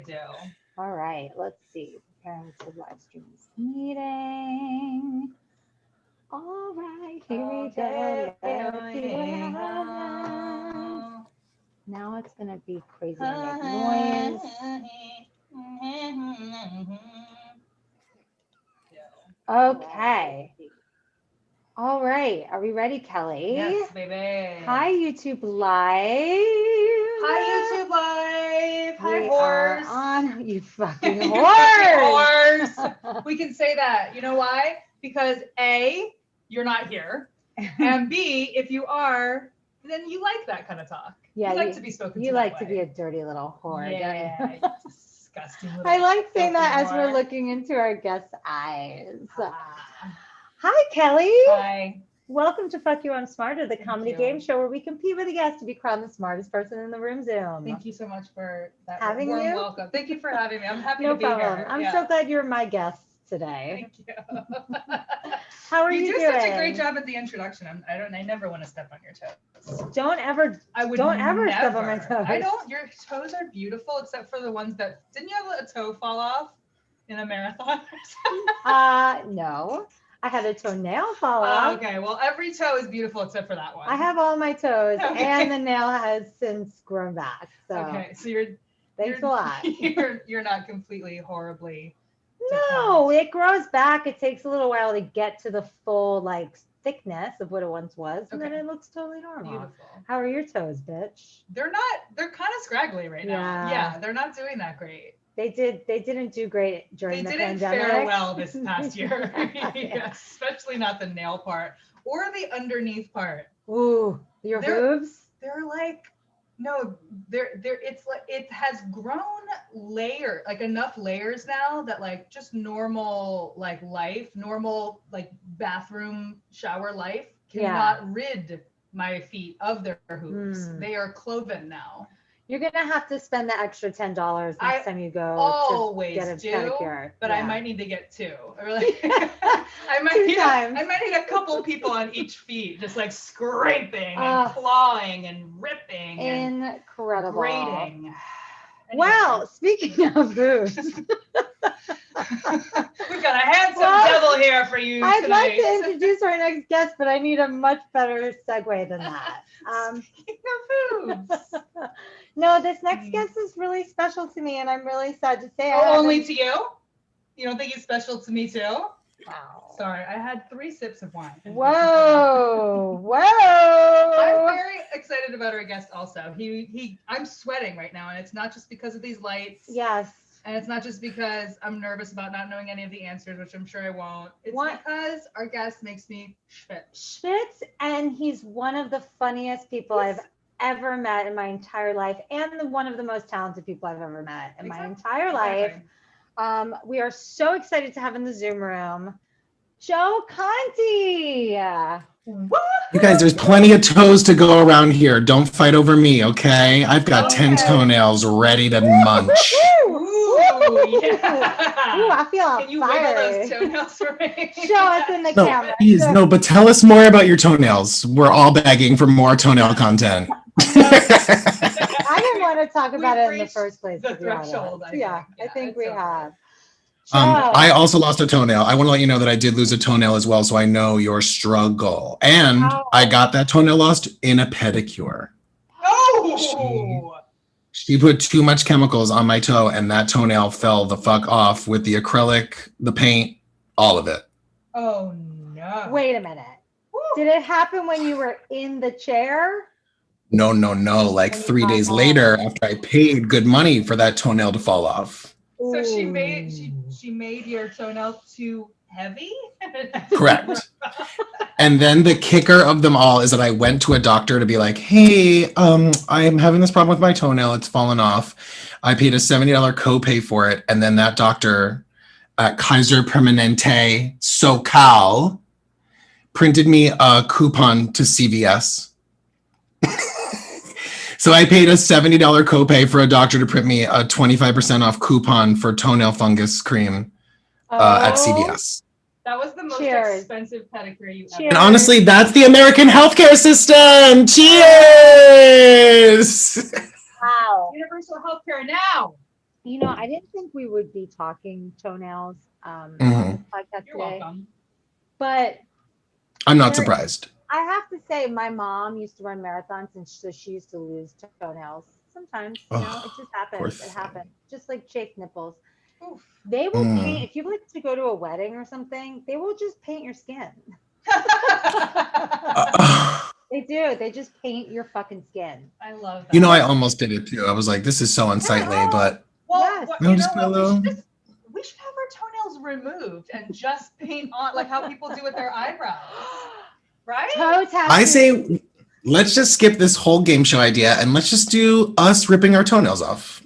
do. All right, let's see. Preparing to live stream this meeting. All right, here we go. Let's see what happens. Now it's gonna be crazy and make noise. Okay. All right. Are we ready, Kelly? Yes, baby. Hi, YouTube Live. Hi, YouTube Live. Hi, We whores. are on, you fucking whores. Whores. We can say that. You know why? Because A, you're not here. And B, if you are, then you like that kind of talk. Yeah, you like to be spoken to. You like to way. be a dirty little whore. Yeah, Don't you? disgusting little I like saying that as whore. we're looking into our guests' eyes. Ah. Hi, Kelly. Hi. Welcome to Fuck You, I'm Smarter, the Thank comedy you. game show where we compete with a guest to be crowned the smartest person in the room Zoom. Thank you so much for that Having warm you? welcome. Thank you for having me. I'm happy No to be problem. here. I'm Yeah. so glad you're my guest today. Thank you. How are you You do doing? such a great job at the introduction. I never want to step on your toes. Don't ever step on my toes. I don't. Your toes are beautiful, except for the ones that didn't you have a toe fall off in a marathon? No. I had a toenail fall Oh, off. okay. Well, every toe is beautiful except for that one. I have all my toes, Okay. and the nail has since grown back. So Okay, so you're thanks a lot. You're not completely horribly. No, it grows back. It takes a little while to get to the full like thickness of what it once was, and then Okay. it looks totally normal. Beautiful. How are your toes, bitch? They're kind of scraggly right now. Yeah. Yeah, they're not doing that great. They didn't do great during They the didn't pandemic. fare well this past year. Yeah. Yeah, especially not the nail part or the underneath part. Ooh, your hooves? They're like, no, it's like it has grown like enough layers now that like just normal like life, normal like bathroom shower life cannot rid my feet of their hooves. They are cloven now. You're gonna have to spend the extra $10 next time you go always to get a pedicure. But Yeah. I might need to get two. I might need a couple people on each feet, just like scraping and clawing and ripping Incredible. and grating. Well, speaking of hooves, we've got a handsome devil here for you I'd tonight. like to introduce our next guest, but I need a much better segue than that. Speaking of hooves. No, this next guest is really special to me, and I'm really sad to say. Only to you? You don't think he's special to me too? Wow. Sorry, I had 3 sips of wine. Whoa, whoa! I'm very excited about our guest. Also, I'm sweating right now, and it's not just because of these lights. Yes. And it's not just because I'm nervous about not knowing any of the answers, which I'm sure I won't. It's because our guest makes me schwitz. And he's one of the funniest people I've ever met in my entire life, and one of the most talented people I've ever met in my entire life. We are so excited to have in the Zoom room Joe Conti. You guys, there's plenty of toes to go around here. Don't fight over me, okay? I've got 10 toenails ready to munch. Ooh, yeah. Ooh, I feel Can you fiery. wiggle those toenails for me? Show us in the camera. Please, no, but tell us more about your toenails. We're all begging for more toenail content. I didn't want to talk about it in the first place. The threshold. I think we have. I also lost a toenail. I want to let you know that I did lose a toenail as well, so I know your struggle. And I got that toenail lost in a pedicure. Oh! She put too much chemicals on my toe, and that toenail fell the fuck off with the acrylic, the paint, all of it. Oh, no. Wait a minute. Did it happen when you were in the chair? No. Like 3 days later, after I paid good money for that toenail to fall off. So she made your toenail too heavy? Correct. And then the kicker of them all is that I went to a doctor to be like, hey, I'm having this problem with my toenail. It's fallen off. I paid a $70 copay for it. And then that doctor at Kaiser Permanente SoCal printed me a coupon to CVS. So I paid a $70 copay for a doctor to print me a 25% off coupon for toenail fungus cream at CVS. That was the most expensive pedicure you ever. And honestly, that's the American healthcare system. Cheers! Wow. Universal healthcare now. I didn't think we would be talking toenails on Mhm. this podcast You're today, welcome. but I'm not There- surprised. I have to say, my mom used to run marathons, and so she used to lose toenails. Sometimes, it Oh, just poor happens. It thing. happens. Just like Jake nipples. Oof. They will Mm. paint, if you like to go to a wedding or something, they will just paint your skin. They do. They just paint your fucking skin. I love that. You know, I almost did it too. I was like, this is so unsightly, Yeah. but Well, Yes. what- No, you know just put a what? little- We should have our toenails removed and just paint on like how people do with their eyebrows, right? Toe tattoo. I say let's just skip this whole game show idea and let's just do us ripping our toenails off.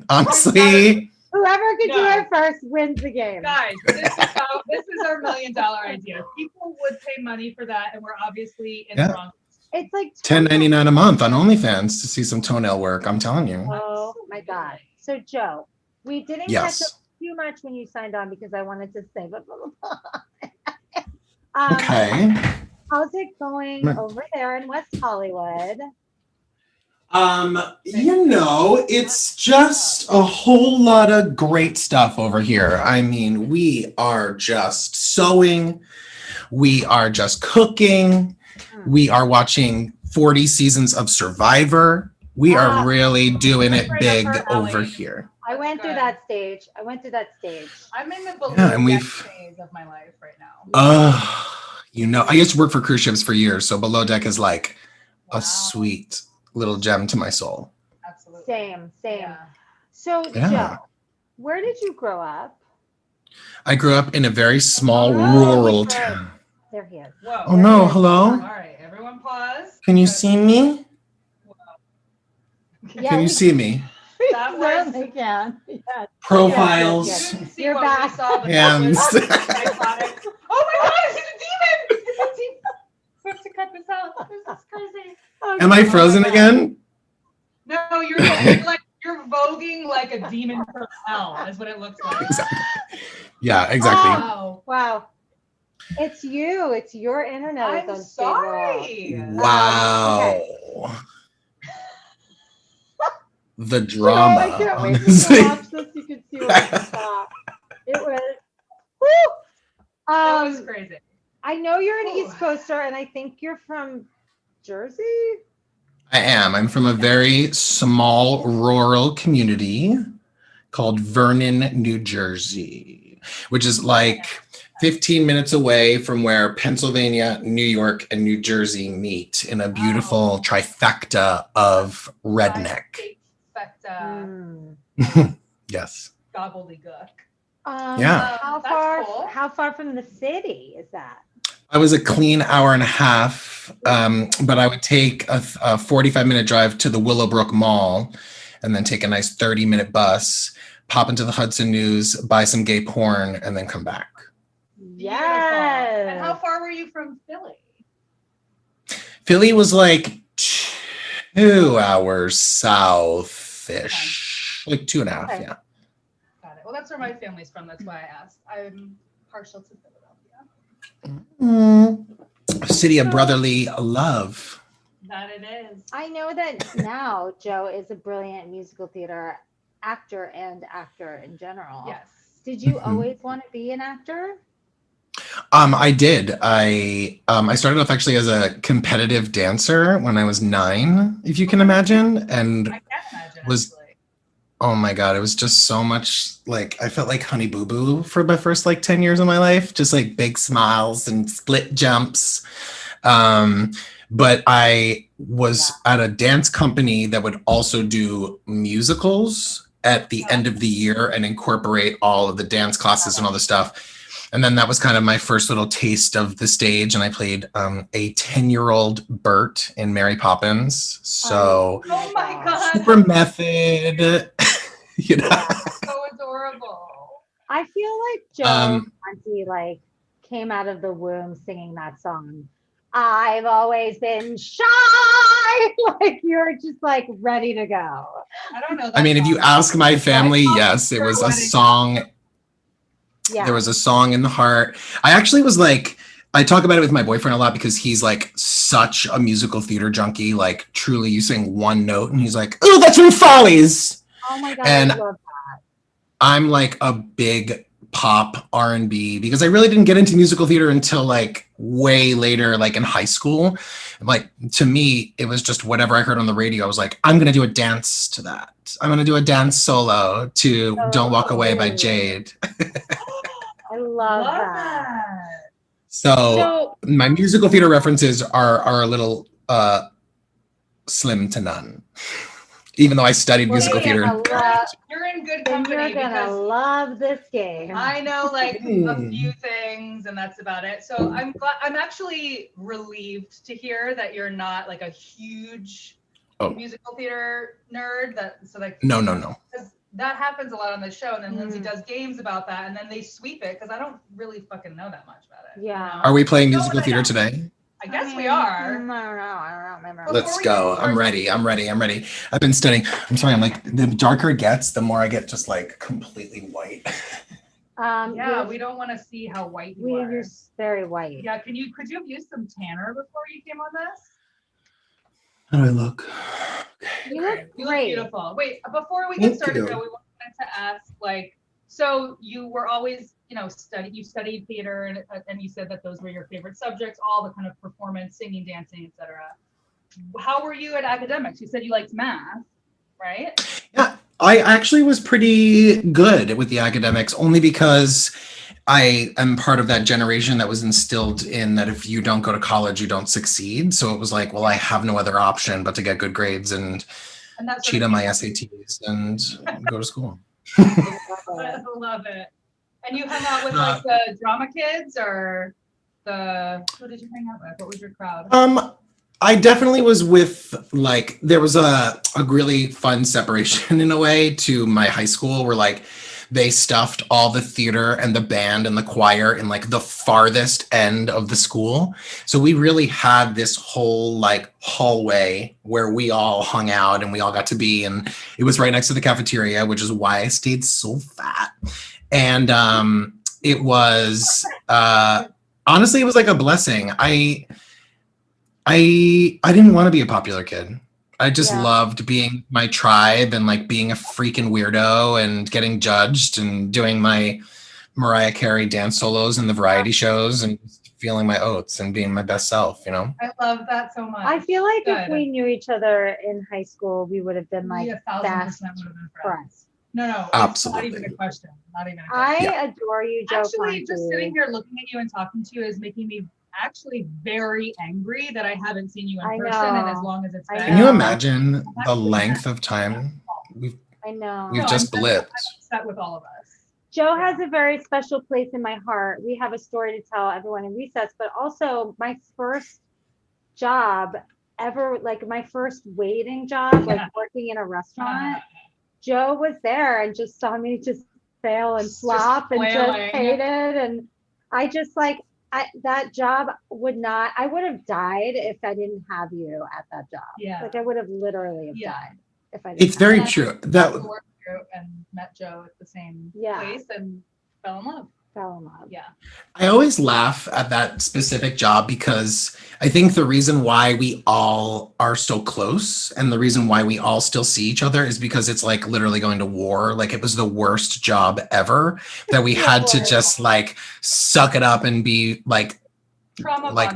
Honestly, Whoever can do No. it first wins the game. Guys, this is our $1 million idea. People would pay money for that, and we're obviously in Yeah. the wrong. It's like $10.99 a month on OnlyFans to see some toenail work. I'm telling you. Oh my God. So Joe, we didn't catch Yes. up too much when you signed on because I wanted to say, but Okay. how's it going over there in West Hollywood? It's just a whole lot of great stuff over here. I mean, we are just sewing, we are just cooking, we are watching 40 seasons of Survivor. We are really doing it Right up big our alley. over here. I went through good. that stage. I'm in the below Yeah, and deck we've- phase of my life right now. I used to work for cruise ships for years, so Below Deck is like Wow. a sweet little gem to my soul. Absolutely. Same. Yeah. So Yeah. Joe, where did you grow up? I grew up in a very small Oh, rural good. town. There he is. Whoa. Oh no, All hello? right, everyone pause. Can you see me? Yeah, Can you we see me? That was- certainly can. Yes. Profiles. Yes, You didn't see You're what back. we saw, but Hands. that was psychotic. Oh my God, it's a demon! It's a demon! We have to cut this out. This is crazy. Am I frozen again? No, you're voguing like a demon from hell, is what it looks like. Exactly. Yeah, exactly. Wow. Wow. It's you. It's your internet. I'm is unstable. sorry. Wow. The So drama. I can't on wait for this you to thing. watch this. You can see what I saw. It was. Woo! That was crazy. I know you're an Ooh. East Coaster, and I think you're from Jersey. I am. I'm from a very small rural community called Vernon, New Jersey, which is like 15 minutes away from where Pennsylvania, New York, and New Jersey meet in a beautiful trifecta of redneck. Trifecta Yes. gobbledygook. Yeah. How That's far? cool. How far from the city is that? I was a clean hour and a half, but I would take a 45-minute drive to the Willowbrook Mall and then take a nice 30-minute bus, pop into the Hudson News, buy some gay porn, and then come back. Beautiful. And how Yes. far were you from Philly? Philly was like 2 hours south-ish, like 2.5, Okay. yeah. Got it. Well, that's where my family's from. That's why I asked. I'm partial to Philadelphia. City of brotherly love. That it is. I know that now Joe is a brilliant musical theater actor and actor in general. Yes. Did you Mhm. always want to be an actor? I did. I started off actually as a competitive dancer when I was 9, if you can imagine, and I can imagine. Was- actually. oh my God, it was just so much like I felt like Honey Boo Boo for my first like 10 years of my life, just like big smiles and split jumps. But I was at a dance company that would also do musicals at the end of the year and incorporate all of the dance classes and all the stuff. And then that was kind of my first little taste of the stage. And I played a 10-year-old Bert in Mary Poppins. So Oh my God. super method, you know. So adorable. I feel like Joe Conti like came out of the womb singing that song. I've always been shy. Like you're just like ready to go. I don't know. I that mean, if you song. ask my family, song yes, it for was a wedding. song. Yeah. There was a song in the heart. I actually was like, I talk about it with my boyfriend a lot because he's like such a musical theater junkie. Like truly, you sing one note and he's like, "Oh, that's from Follies." Oh my God, And I love I'm like a big pop R&B because I really didn't get into musical theater until like way later, like in high school. Like to me, it was just whatever I heard on the radio. I was like, I'm gonna do a dance to that. I'm gonna do a dance solo to Don't Walk Away by Jade. I love that. that. So my musical theater references are a little slim to none. Even though I studied musical theater. You're in good And company. you're gonna love this game. I know like a few things, and that's about it. So I'm actually relieved to hear that you're not like a huge musical theater nerd. No. Because that happens a lot on the show, and then Lindsey does games about that, and then they sweep it because I don't really fucking know that much about it. Yeah. You know? Are we playing musical theater today? I guess we are. I don't know. Let's go. I'm ready. I've been studying. I'm sorry. I'm like, the darker it gets, the more I get just like completely white. Yeah, we don't want to see how white you are. You're very white. Yeah, could you have used some tanner before you came on this? How do I look? You look You great. look beautiful. Wait, before we get started, though, we wanted to ask, like, so you were always, you studied theater, and you said that those were your favorite subjects, all the kind of performance, singing, dancing, etc. How were you at academics? You said you liked math, right? Yeah, I actually was pretty good with the academics, only because I am part of that generation that was instilled in that if you don't go to college, you don't succeed. So it was like, well, I have no other option but to get good grades and cheat on my SATs and go to school. I love it. And you hung out with like the drama kids, or who did you hang out with? What was your crowd? I definitely was with, like, there was a really fun separation in a way to my high school where like they stuffed all the theater and the band and the choir in like the farthest end of the school. So we really had this whole like hallway where we all hung out and we all got to be, and it was right next to the cafeteria, which is why I stayed so fat. And it was honestly, it was like a blessing. I didn't want to be a popular kid. I just loved being my tribe and like being a freaking weirdo and getting judged and doing my Mariah Carey dance solos in the variety shows and feeling my oats and being my best self, you know? I love that so much. I feel like if we knew each other in high school, we would have been like 1,000% best would have been friends. No, absolutely. It's not even a question. I adore you, Joe. Actually, just sitting here looking at you and talking to you is making me actually very angry that I haven't seen you in person and as long as it's been. Can you imagine the length of time we've just blipped? I'm upset with all of us. Joe has a very special place in my heart. We have a story to tell everyone in recess, but also my first job ever, like my first waiting job, like working in a restaurant. Joe was there and just saw me just fail and flop and just hated. And I just like, that job I would have died if I didn't have you at that job. Yeah. Like I would have literally died if I didn't. It's very true. And met Joe at the same place and fell in love. Yeah. I always laugh at that specific job because I think the reason why we all are so close and the reason why we all still see each other is because it's like literally going to war. Like it was the worst job ever that we had to just like suck it up and be like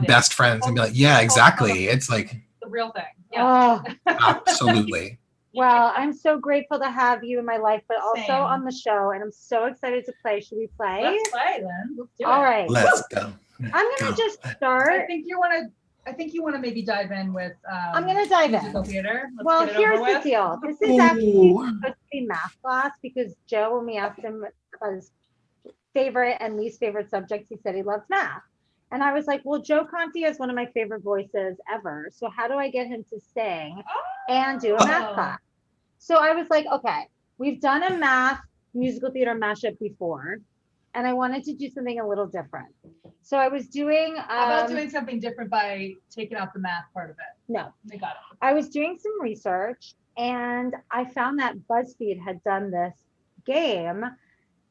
best friends and be like, yeah, exactly. It's like the real thing. Yeah. Absolutely. Well, I'm so grateful to have you in my life, but also on the show, and I'm so excited to play. Should we play? Let's play then. Let's do it. All right. Let's go. I'm gonna just start. I think you want to maybe dive in with. I'm gonna dive musical in. Theater. Well, here's the deal. This is actually supposed to be math class because Joe, when we asked him about his favorite and least favorite subjects, he said he loves math. And I was like, well, Joe Conti is one of my favorite voices ever. So how do I get him to sing and do a math class? So I was like, okay, we've done a math musical theater mashup before, and I wanted to do something a little different. So I was doing... How about doing something different by taking out the math part of it? No. They got it. I was doing some research, and I found that BuzzFeed had done this game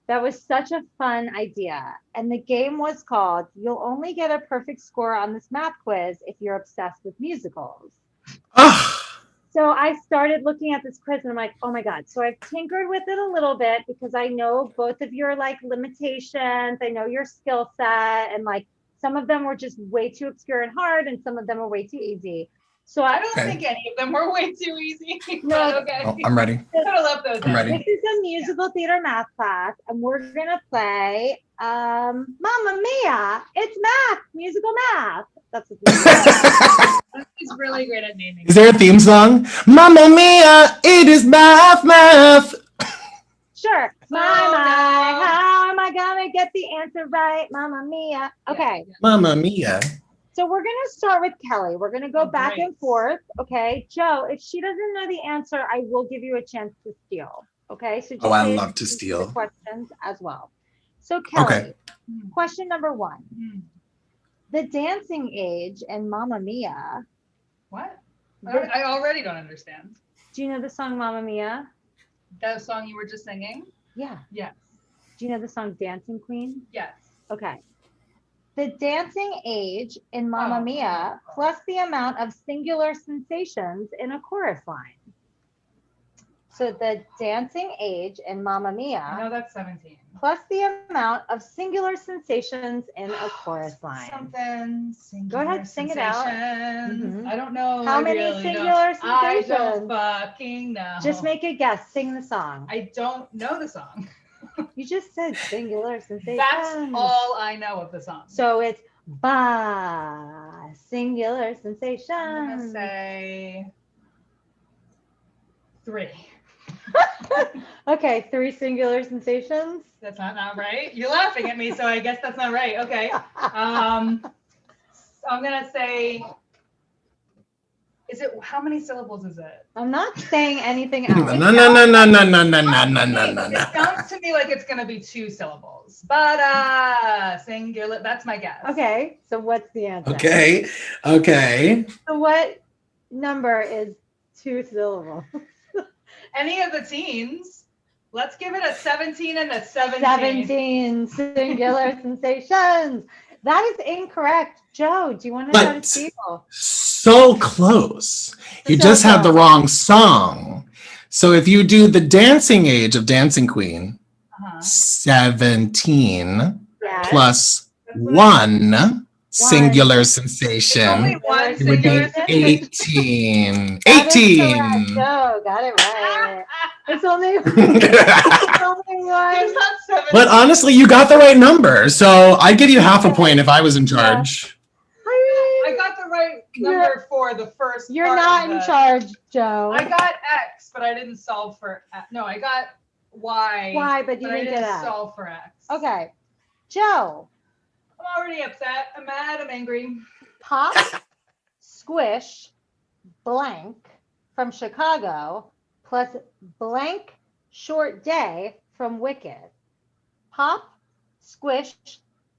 that was such a fun idea. And the game was called, You'll Only Get a Perfect Score on This Math Quiz If You're Obsessed with Musicals. So I started looking at this quiz and I'm like, oh my God. So I've tinkered with it a little bit because I know both of your like limitations. I know your skill set, and like some of them were just way too obscure and hard and some of them are way too easy. So I don't think any of them were way too easy. No, but okay. Oh, I'm ready. I could have left those I'm in. ready. This is a musical theater math class, and we're gonna play Mamma Mia. It's math, musical math. That's what this is. He's really great at naming. Is there a theme song? Mamma mia, it is math. Sure. no. How am I gonna get the answer right? Mamma Mia. Okay. Mamma mia. So we're gonna start with Kelly. We're gonna go back Great. and forth. Okay. Joe, if she doesn't know the answer, I will give you a chance to steal. Okay. So just Oh, I pay love to attention steal. the questions as well. So Kelly, Okay. question number 1. Hmm. The dancing age in Mamma Mia. What? I already don't understand. Do you know the song Mamma Mia? That song you were just singing? Yeah. Yes. Do you know the song Dancing Queen? Yes. Okay. The dancing age in Mamma Mia plus the amount of singular sensations in a chorus line. So the dancing age in Mamma I know Mia that's 17. plus the amount of singular sensations in a chorus line. Something. Go ahead, sing it out. sensations. Mhm. I don't know. How I many really singular don't. I sensations? don't fucking know. Just make a guess. Sing the song. I don't know the song. You just said singular sensations. That's all I know of the song. So it's ba singular I'm sensations. gonna say 3. Okay, 3 singular sensations. That's not right. You're laughing at me, so I guess that's not right. Okay. I'm gonna say. Is it how many syllables is it? I'm not saying anything No, else. no, no, no, no, no, no, no, no, no. It sounds to me like it's gonna be 2 syllables, but singular. That's my guess. Okay, so what's the answer? Okay. So what number is 2 syllables? Any of the teens. Let's give it a 17 and a 17. 17 singular sensations. That is incorrect. Joe, do you want to try to But- steal? So close. You So just had the close. wrong song. So if you do the dancing age of Dancing Queen, Uh-huh. 17 Yes. plus That's what 1 singular It's sensation, only one it would be singular sensation. 18. That is 18. correct. Joe, got it right. It's only, it's only one. It's not 17. But honestly, you got the right number. So I'd give you half a point if I was in charge. I got the right number for the first. You're part not of in the- charge, Joe. I got X, but I didn't solve for X. No, I got Y. Why? But you But I didn't didn't get X. solve for X. Okay. Joe, I'm already upset. I'm mad. I'm angry. Pop, Squish, blank from Chicago plus blank short day from Wicked. Pop, Squish,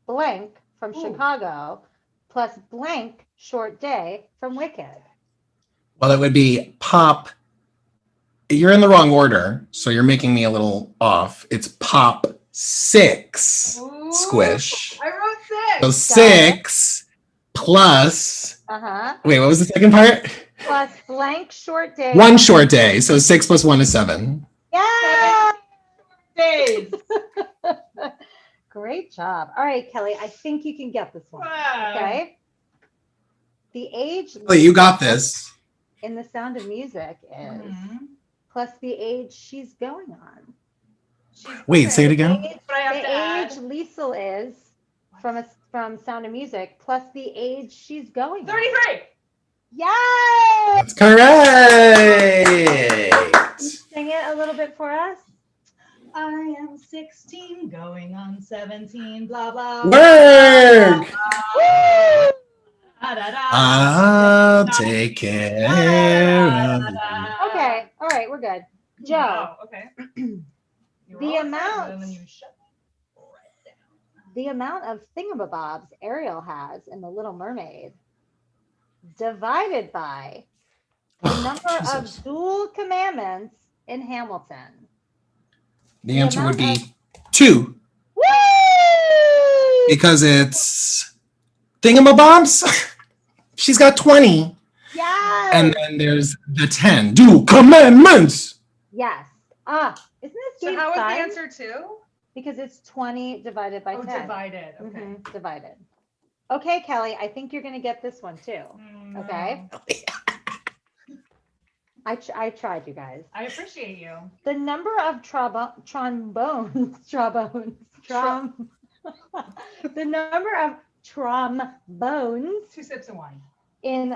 blank from Ooh. Chicago plus blank short day from Wicked. Well, it would be pop. You're in the wrong order, so you're making me a little off. It's pop 6 Ooh, squish. I wrote 6. So 6 plus. Uh-huh. Wait, what was the second part? Plus blank short day. 1 short day. So 6 plus 1 is 7. Yeah. days. Great job. All right, Kelly, I think you can get this one. Wow. Okay. The age Oh, you got this. in The Sound of Music is Mhm. plus the age she's going on. Wait, say it The again. age, But I have to the add age Liesel is from Sound of Music plus the age she's going on. 33. Yay! That's correct. Sing it a little bit for us. I am 16, going on 17, blah, blah. Work. Woo! Da, da, da. I'll take care of you. Okay, all right, we're good. Joe, Wow, okay. You were the all excited, amount- and then you shut right down. the amount of thingamabobs Ariel has in The Little Mermaid divided by the number of Jesus. dual commandments in Hamilton. The answer would be 2 Woo! because it's thingamabobs. She's got 20. Yes! And then there's the 10. Do commandments. Yes. Isn't this So game how is the fun? answer 2? Because it's 20 divided by 10. Divided. Okay. Mhm, divided. Okay, Kelly, I think you're going to get this one too. Okay. I tried, you guys. I appreciate you. The number of trombones, the number of trombones 2 sips of wine. in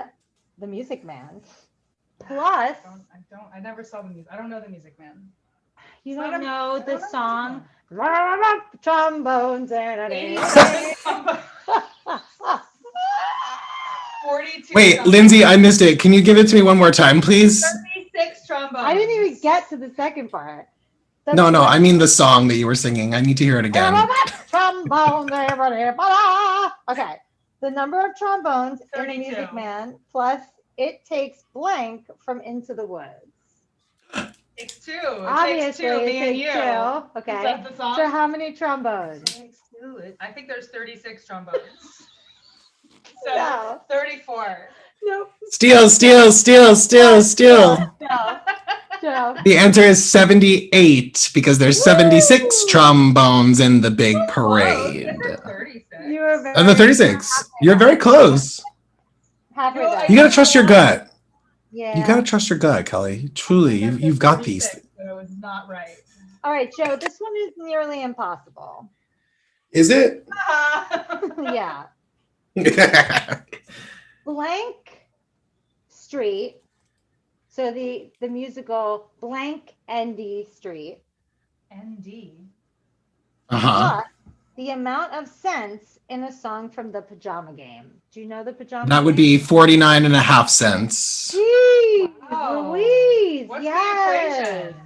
The Music Man, plus I never saw the music. I don't know the Music Man. you It's not don't a- know I the don't know song trombones and a 42. Wait, trombones. Lindsay, I missed it. Can you give it to me one more time, please? 36 trombones. I didn't even get to the second part. No, I mean the song that you were singing. I need to hear it again. Trombones. Okay. The number of trombones in The 32. Music Man plus it takes blank from Into the Woods. Takes 2. Obviously, it takes 2, it me and takes you. 2. Okay. Is that the song? So how many trombones? Takes 2. I think there's 36 trombones. So No. 34. Nope. Steal. No. The answer is 78 because there's 76 trombones in the big parade. Close. This is 36. You were very And the 36. You're very close. halfway No, there. You gotta trust your gut. Yeah. You gotta trust your gut, Kelly. Truly, you've got these. 36, but it was not right. All right, Joe, this one is nearly impossible. Is it? Yeah. Blank Street. So the musical Blank ND Street. ND. Uh-huh. Plus the amount of cents in a song from the Pajama Game. Do you know the Pajama That would Game? be 49.5 cents. Jeez, Wow. Louise. What's yes. the equation?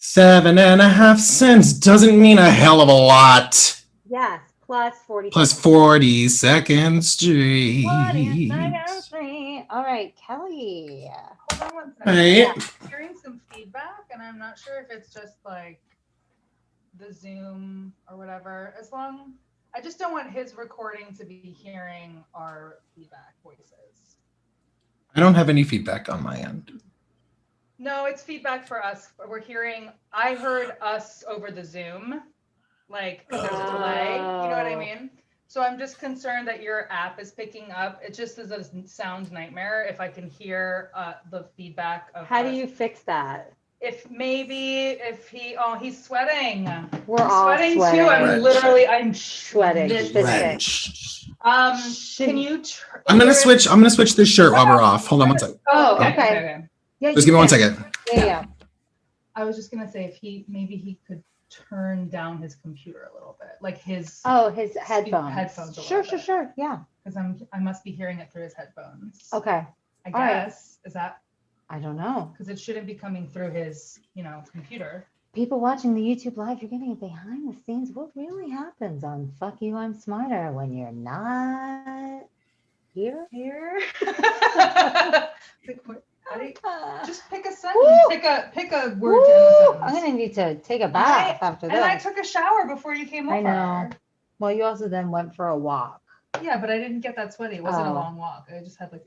7.5 cents doesn't mean a hell of a lot. Yes, plus 40. Plus 42nd Street. 42nd Street. All right, Kelly. Hold on 1 second. Right. I'm hearing some feedback, and I'm not sure if it's just like the Zoom or whatever. I just don't want his recording to be hearing our feedback voices. I don't have any feedback on my end. No, it's feedback for us. I heard us over the Zoom, like 'cause there's a delay. You know what I mean? So I'm just concerned that your app is picking up. It just is a sound nightmare if I can hear the feedback of How do us. you fix that? If he's sweating. We're I'm all sweating sweating. too. I'm Sweating. This- Wrench. Can you? I'm gonna switch this shirt while we're off. Hold on one second. Oh, okay. Yeah, Just you give me one can. second. Yeah. I was just gonna say if he could turn down his computer a little bit, like his. Oh, his headphones. Headphones a Sure. little bit. Yeah. Because I must be hearing it through his headphones. Okay. I all right. guess is that I don't know. because it shouldn't be coming through his computer. People watching the YouTube live, you're getting a behind the scenes. What really happens on Fuck You, I'm Smarter when you're not here? Just pick a sentence. Woo! Pick a word to end the Woo! I'm sentence. gonna need to take a bath after this. And I took a shower before you came over. I know. Well, you also then went for a walk. Yeah, but I didn't get that sweaty. It wasn't a Oh. long walk. I just had like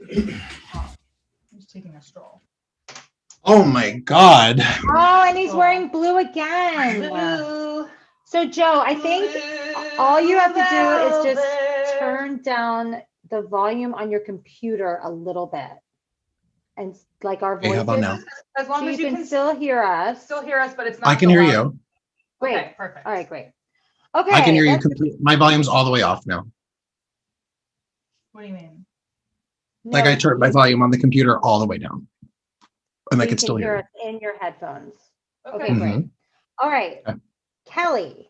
I'm just taking a stroll. Oh my God. Oh, and he's wearing blue again. Blue, So, Joe, I think all you have to do is just velvet. turn down the volume on your computer a little bit. And like our Okay, voices, how about now? As long so as you can still hear us. still hear us, but it's not. I can so hear loud. you. Great. Okay, perfect. All right, great. Okay. I can hear you let's- completely. My volume's all the way off now. What do you mean? Like No, I turned my volume on the computer all the way down. And I you can still hear us in your headphones. Okay, you. great. Mhm. All right, Okay. Kelly.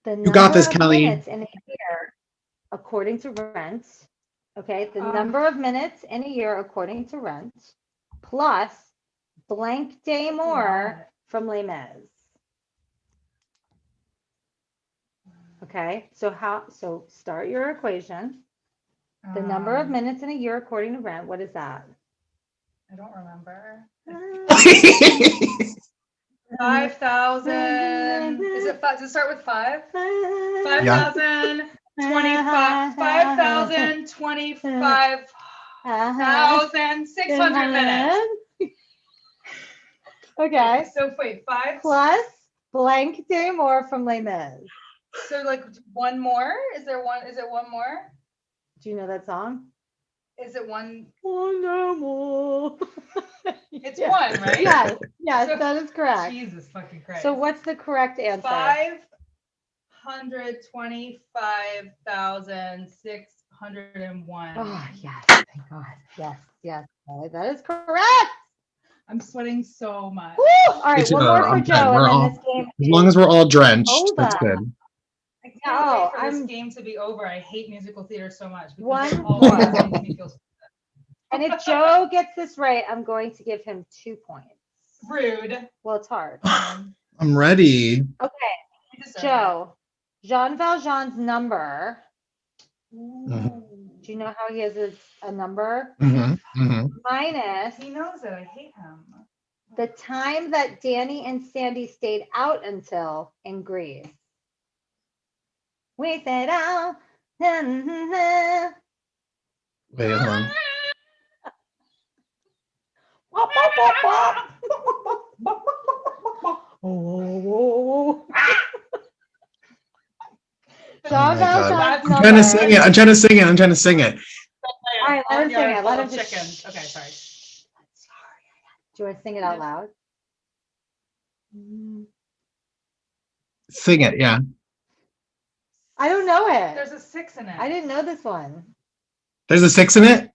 The You got this, number of Kelly. minutes in a year, according to Rent. Okay, the Um, number of minutes in a year according to Rent, plus blank day more from Les Mis. Okay, so start your equation. The number of minutes in a year according to Rent, what is that? I don't remember. Mm-hmm. 5,000. Is it five? Does it start with 5? Yeah. 5,000. 25. 5,025. 1,600 minutes. Okay. So wait, 5 Plus blank day more from Les Mis. So like one more? Is there one? Is it one more? Do you know that song? Is it one? Oh no more. It's one, right? Yes, yes, So- that is correct. Jesus fucking Christ. So what's the correct answer? 525,601. Oh yes, thank God. Yes, yes, that is correct. I'm sweating so much. Woo! All right, one more for I'm Joe, good. We're and then all- this game. As long as we're all drenched, Hold that's on. good. I can't Oh, wait for this I'm- game to be over. I hate musical theater so much. Because One it always more. makes me feel And if Joe gets this right, I'm going to give him 2 points. rude. Well, it's hard. I'm ready. Okay, You deserve Joe. Jean Valjean's number. it. Mhm. Do you know how he has a number? Minus He knows it. I hate him. the time that Danny and Sandy stayed out until in Greece. We stayed out. Wait, hold on. Oh. Oh Jean my God. Valjean's I'm trying to sing it. I'm trying to sing it. I'm trying to sing it. All right, let him sing it. Let him Chicken. just- Okay, sorry. Do you want to sing it out loud? Sing it, yeah. I don't know it. There's a 6 in it. I didn't know this one. There's a 6 in it?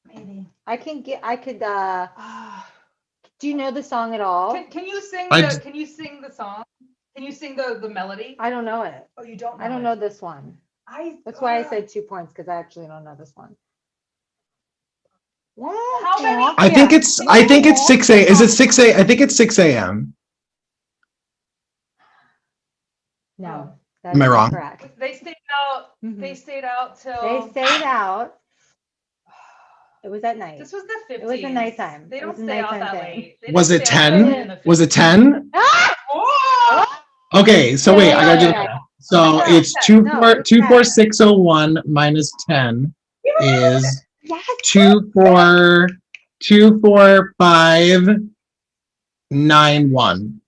Maybe. I could Ah. do you know the song at all? Can you sing I the d- can you sing the song? Can you sing the melody? I don't know it. Oh, you don't know. I don't it. know this one. That's why I said 2 points, because I actually don't know this one. How many- I think it's 6 a. Is it 6 a? I think it's 6 a.m. No. that Am I is wrong? Correct. They stayed out. They stayed out till. They stayed out. It was at night. This was the 50s. It was a nighttime. They It don't was a stay out nighttime that thing. late. They Was don't it stay out 10? that late in the Was it 50s. 10? Ah! Oh! Okay, so wait, I gotta do Yeah. that. So No, it's no, 24601 minus 10 is Yes. 24591.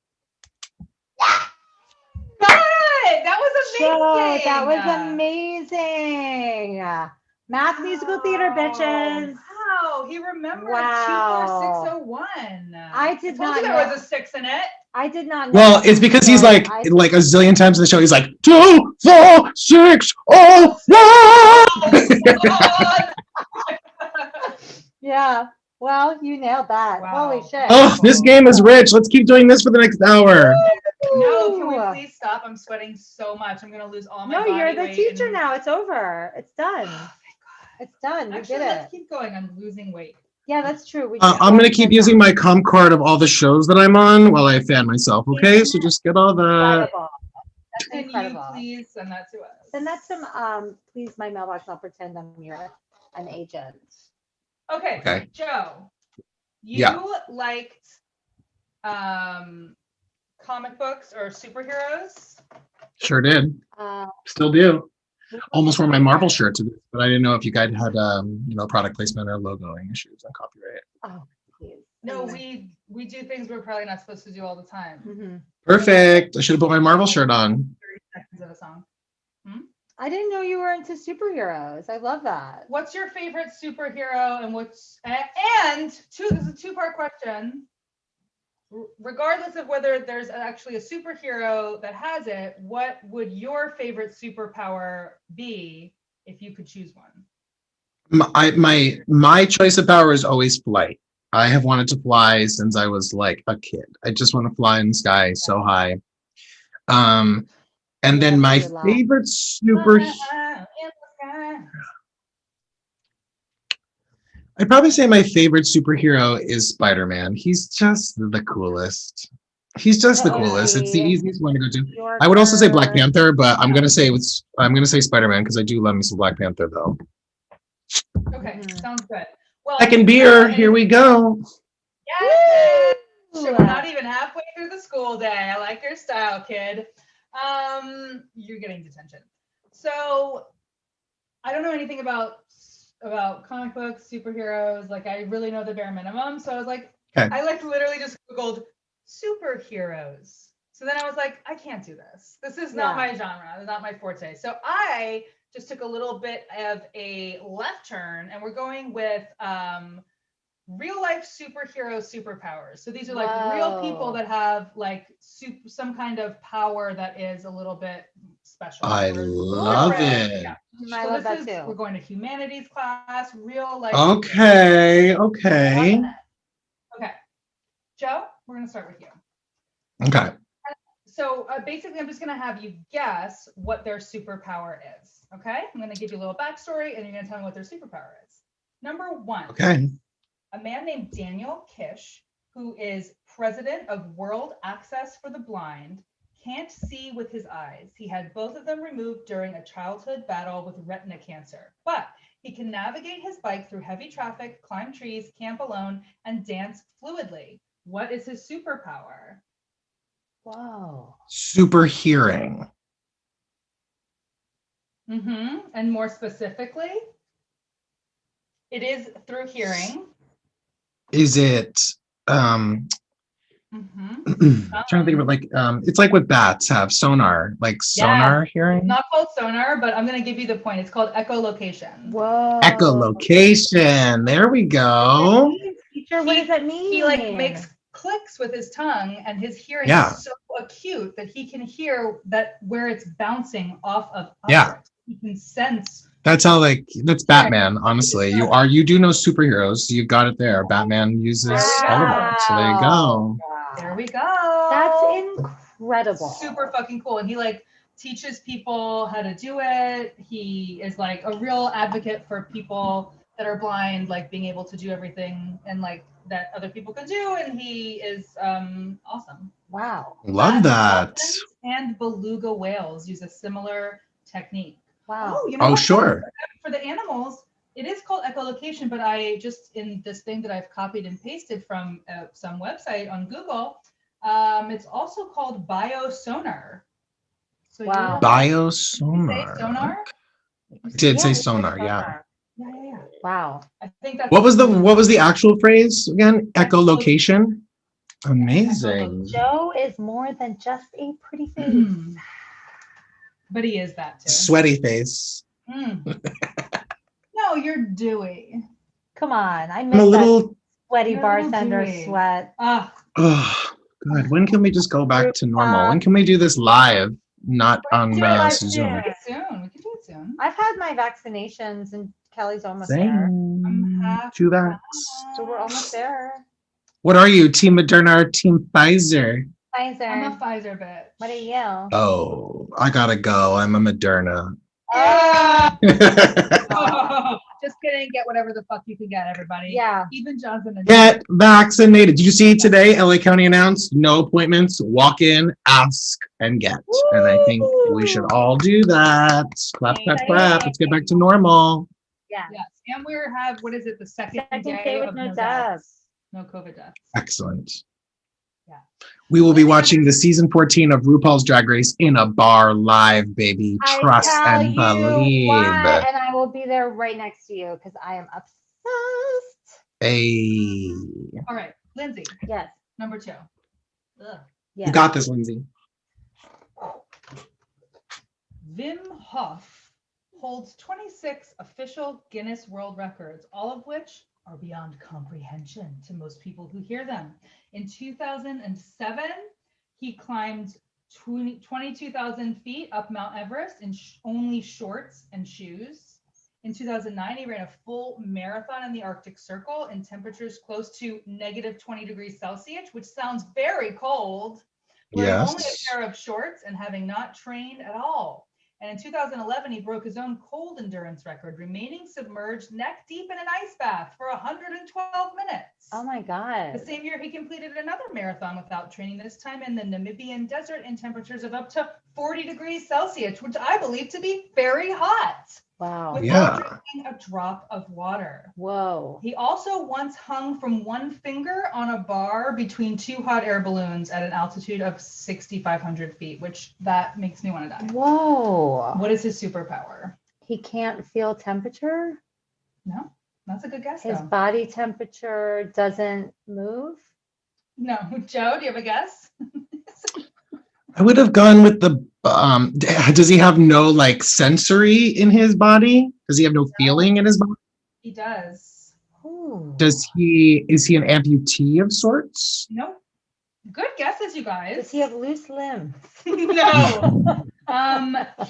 Good! That was amazing. Joe, that was amazing. Math musical theater, bitches. Wow, he remembered Wow. 24601. I did told not you there know. was a 6 in it. I did not know. Well, it's because he's like I- a zillion times in the show. He's like 24601. Yeah. Well, you nailed that. Wow. Holy shit. Oh, this game is rich. Let's keep doing this for the next hour. No, can we Ooh. please stop? I'm sweating so much. I'm gonna lose all my No, body you're the weight teacher and- now. It's over. It's done. Oh, thank It's done. God. You Actually, did let's it. keep going. I'm losing weight. Yeah, that's true. We I'm gonna keep using my comp card of all the shows that I'm on while I fan myself. Okay, so just get all that. Incredible. That's Can incredible. you please send that to us? Send that to please my mailbox. I'll pretend I'm an agent. Okay. Okay. Joe, you Yeah. liked comic books or superheroes? Sure did. Still do. Almost wore my Marvel shirt to this, but I didn't know if you guys had product placement or logoing issues on copyright. Oh, please. No, we do things we're probably not supposed to do all the time. Mm-hmm. Perfect. I should have put my Marvel shirt on. 30 seconds of a song. I didn't know you were into superheroes. I love that. What's your favorite superhero and this is a two-part question. Regardless of whether there's actually a superhero that has it, what would your favorite superpower be if you could choose one? My choice of power is always flight. I have wanted to fly since I was like a kid. I just want to fly in the sky so high. And then my favorite I'd probably say my favorite superhero is Spider-Man. He's just the coolest. He's just the coolest. It's the easiest one to go to. I would also say Black Panther, but I'm gonna say Spider-Man because I do love me some Black Panther though. Okay, sounds good. Well, Second beer, here we go. Yes! We're not even halfway through the school day. I like your style, kid. You're getting detention. So I don't know anything about about comic books, superheroes. Like I really know the bare minimum. So I was like, Okay. I like literally just Googled superheroes. So then I was like, I can't do this. This is not my genre. It's not my forte. So I just took a little bit of a left turn, and we're going with real life superhero superpowers. So these are like real people that have like some kind of power that is a little bit special. I love it. Yeah. I So love this that is, too. we're going to humanities class, real life. Okay. Okay. Okay. Joe, we're going to start with you. Okay. So basically, I'm just going to have you guess what their superpower is. Okay. I'm going to give you a little backstory, and you're going to tell me what their superpower is. Number one. Okay. A man named Daniel Kish, who is president of World Access for the Blind, can't see with his eyes. He had both of them removed during a childhood battle with retina cancer, but he can navigate his bike through heavy traffic, climb trees, camp alone, and dance fluidly. What is his superpower? Whoa. Super hearing. And more specifically, it is through hearing. Is it trying to think of it like it's like what bats have, sonar, like sonar hearing. It's not called sonar, but I'm gonna give you the point. It's called echolocation. Whoa. Echolocation. There we go. Teacher, what does that mean? He like makes clicks with his tongue, and his hearing is so acute that he can hear that where it's bouncing off of objects. He can sense. That's how, like, that's Batman, honestly. You do know superheroes. You got it there. Batman uses all of them. So there you go. Wow. There we go. That's incredible. Super fucking cool. And he like teaches people how to do it. He is like a real advocate for people that are blind, like being able to do everything and like that other people can do. And he is awesome. Wow. Love that. And beluga whales use a similar technique. Wow. Oh, you know what? Sure. For the animals, it is called echolocation, but I just, in this thing that I've copied and pasted from some website on Google, it's also called biosonar. So wow. Biosonar. Sonar? Did say sonar, Yeah. Wow. I think that's what was the actual phrase again? Echolocation. Amazing. Joe is more than just a pretty face. But he is that too. Sweaty face. No, you're dewy. Come on. I I'm miss a little that sweaty you're bartender dewy. sweat. Oh God. When can we just go back to normal? When can we do this live? Not on Zoom. We can do it soon. I've had my vaccinations and Kelly's almost Same. there. I'm 2 vax. So we're almost there. What are you? Team Moderna or Team Pfizer? Pfizer. I'm a Pfizer bitch. What are you? Oh, I gotta go. I'm a Moderna. Just kidding. Get whatever the fuck you can get, everybody. Yeah. Even Johnson and Get vaccinated. Did you see today? LA County announced no appointments. Walk in, ask, and get. Woo! And I think we should all do that. Clap, clap, clap. Let's get back to normal. Yeah. Yes. And we have, what is it, the second day day with of no deaths. No COVID deaths. Excellent. Yeah. We will be watching the season 14 of RuPaul's Drag Race in a bar live, baby. Trust and believe. What? And I will be there right next to you because I am obsessed. Hey. All right. Lindsey. Yes. Number 2. Yes. You got this, Lindsey. Wim Hof holds 26 official Guinness World Records, all of which are beyond comprehension to most people who hear them. In 2007, he climbed 22,000 feet up Mount Everest in only shorts and shoes. In 2009, he ran a full marathon in the Arctic Circle in temperatures close to -20 degrees Celsius, which sounds very cold, wearing only a pair of shorts and having not trained at all. And in 2011, he broke his own cold endurance record, remaining submerged neck deep in an ice bath for 112 minutes. Oh my God. The same year, he completed another marathon without training, this time in the Namibian desert in temperatures of up to 40 degrees Celsius, which I believe to be very hot. Wow. Without drinking a drop of water. Whoa. He also once hung from one finger on a bar between 2 hot air balloons at an altitude of 6,500 feet, which that makes me want to die. Whoa. What is his superpower? He can't feel temperature? No, that's a good guess His though. body temperature doesn't move. No, Joe, do you have a guess? I would have gone with the does he have no like sensory in his body? Does he have no feeling in his body? He does. Ooh. Is he an amputee of sorts? Nope. Good guesses, you guys. Does he have loose limbs? No.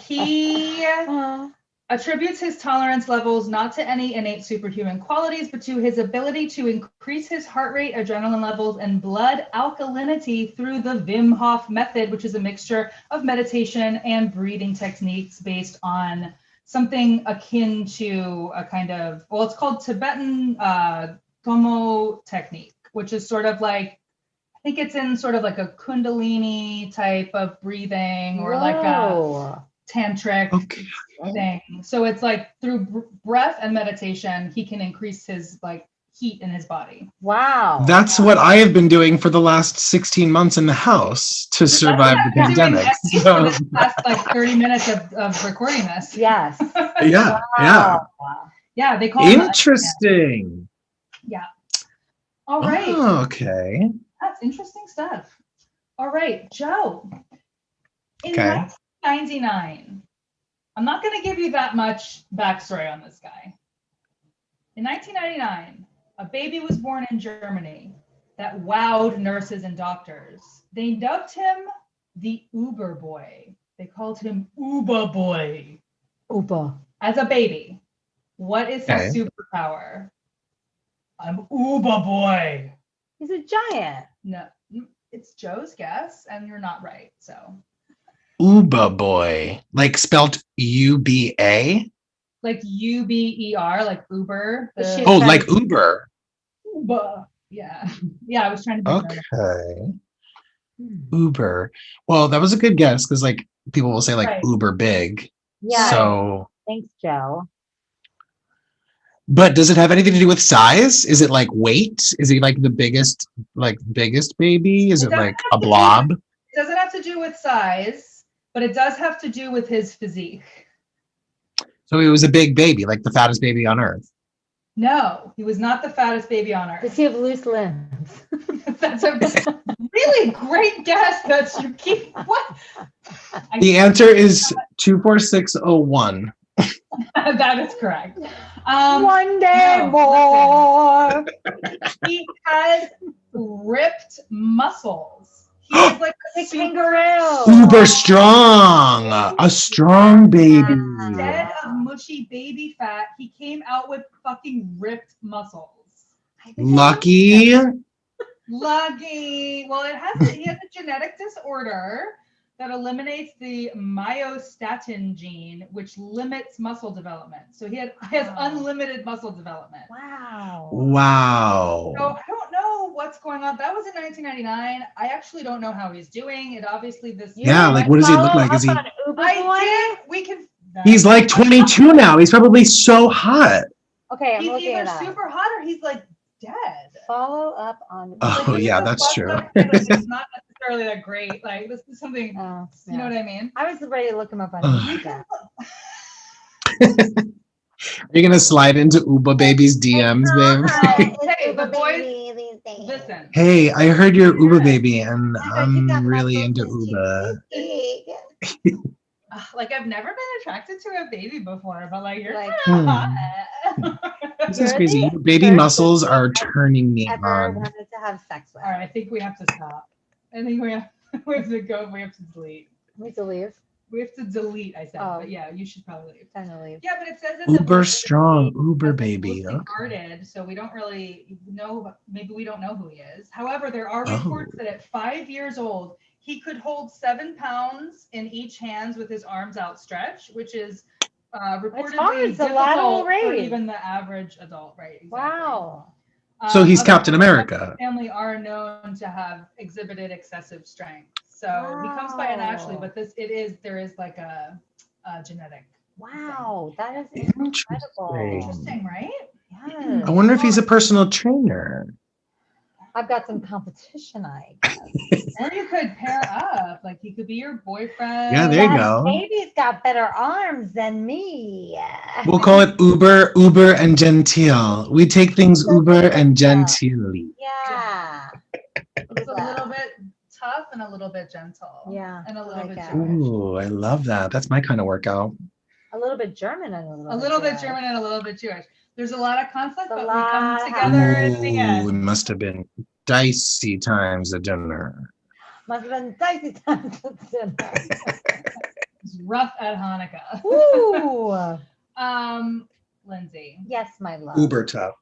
He Uh, attributes his tolerance levels not to any innate superhuman qualities, but to his ability to increase his heart rate, adrenaline levels, and blood alkalinity through the Wim Hof method, which is a mixture of meditation and breathing techniques based on something akin to a kind of, well, it's called Tibetan Tomo technique, which is sort of like, I think it's in sort of like a Kundalini type of breathing or like a whoa. tantric Okay. thing. So it's like through breath and meditation, he can increase his like heat in his body. Wow. That's what I have been doing for the last 16 months in the house to survive the That's what I've been pandemic. doing for this last like 30 minutes of recording this. Yes. Yeah, yeah. Wow. Yeah, they call it. Interesting. All right. Oh, okay. That's interesting stuff. All right, Joe. In Okay. 1999, I'm not going to give you that much backstory on this guy. In 1999, a baby was born in Germany that wowed nurses and doctors. They dubbed him the Uber Boy. They called him Uber Boy. Uber. As a baby, what is his superpower? I'm Uber Boy. He's a giant. No, it's Joe's guess, and you're not right. So Uba boy, like spelled UBA. like UBER, like Uber. The Oh, like Uber. Uber. Yeah, yeah. I was trying to. Okay. Uber. Well, that was a good guess because like people will say like Right. Uber big. Yeah. So, Thanks, Joe. but does it have anything to do with size? Is it like weight? Is he like the biggest baby? Is it like a blob? It doesn't have to do with size, but it does have to do with his physique. So he was a big baby, like the fattest baby on earth. No, he was not the fattest baby on Does earth. he have loose limbs? That's a really great guess. That's you keep what? The answer is 24601. That is correct. One day no, more. He has ripped muscles. He's like a Kangaroo. Uber strong, a strong baby. Instead of mushy baby fat, he came out with fucking ripped muscles. Lucky. Lucky. Well, he has a genetic disorder that eliminates the myostatin gene, which limits muscle development. So he has unlimited muscle development. Wow. Wow. So I don't know what's going on. That was in 1999. I actually don't know how he's doing. It obviously this. Yeah, like what does he look like? Is he? I did. We can. He's like 22 now. He's probably so hot. Okay, I'm He's looking either at that. super hot or he's like dead. Follow up on. Oh yeah, that's true. It's not necessarily that great. Like this is something. Oh, You know what I mean? I was ready to look him up on Ugh. Instagram. Are you gonna slide into Uba Baby's DMs, babe? Hey, the boys. Listen. Hey, I heard you're Uba Baby, and I'm really into Uba. Like I've never been attracted to a baby before, but like you're Like, hot. This is You're crazy. the Your baby first muscles person are turning me Ever on. wanted to have sex with? All right, I think we have to stop. I think we have to go. We have to delete. We have to leave. We have to delete. I said, Oh. but yeah, you should probably leave. Time to leave. Yeah, but it says it's Uber strong, Uber because it's baby. mostly Okay. guarded, so we don't really know. Maybe we don't know who he is. However, there are Oh. reports that at 5 years old, he could hold 7 pounds in each hands with his arms outstretched, which is reportedly hard. It's a difficult lateral for raise. even the average adult, right? Exactly. Wow. So he's Other Captain members of America. the family are known to have exhibited excessive strength. So he comes by it naturally, but there is like a genetic. Wow. That is incredible. Interesting, right? Yes. I wonder if he's a personal trainer. I've got some competition, I guess. Or you could pair up. Like he could be your boyfriend. Yeah, there you That go. baby's got better arms than me. We'll call it Uber and Gentile. We take things Uber and genteelly. Yeah. It's a little bit tough and a little bit gentle. Yeah, And a I little like bit that. Jewish. Ooh, I love that. That's my kind of workout. A little bit German and A little bit Jewish. German and a little bit Jewish. There's a lot of conflict, A but we lot come together in the Ooh, it end. must have been dicey times at dinner. Must have been dicey times at dinner. It's rough at Hanukkah. Ooh. Lindsay. Yes, my love. Uber tough.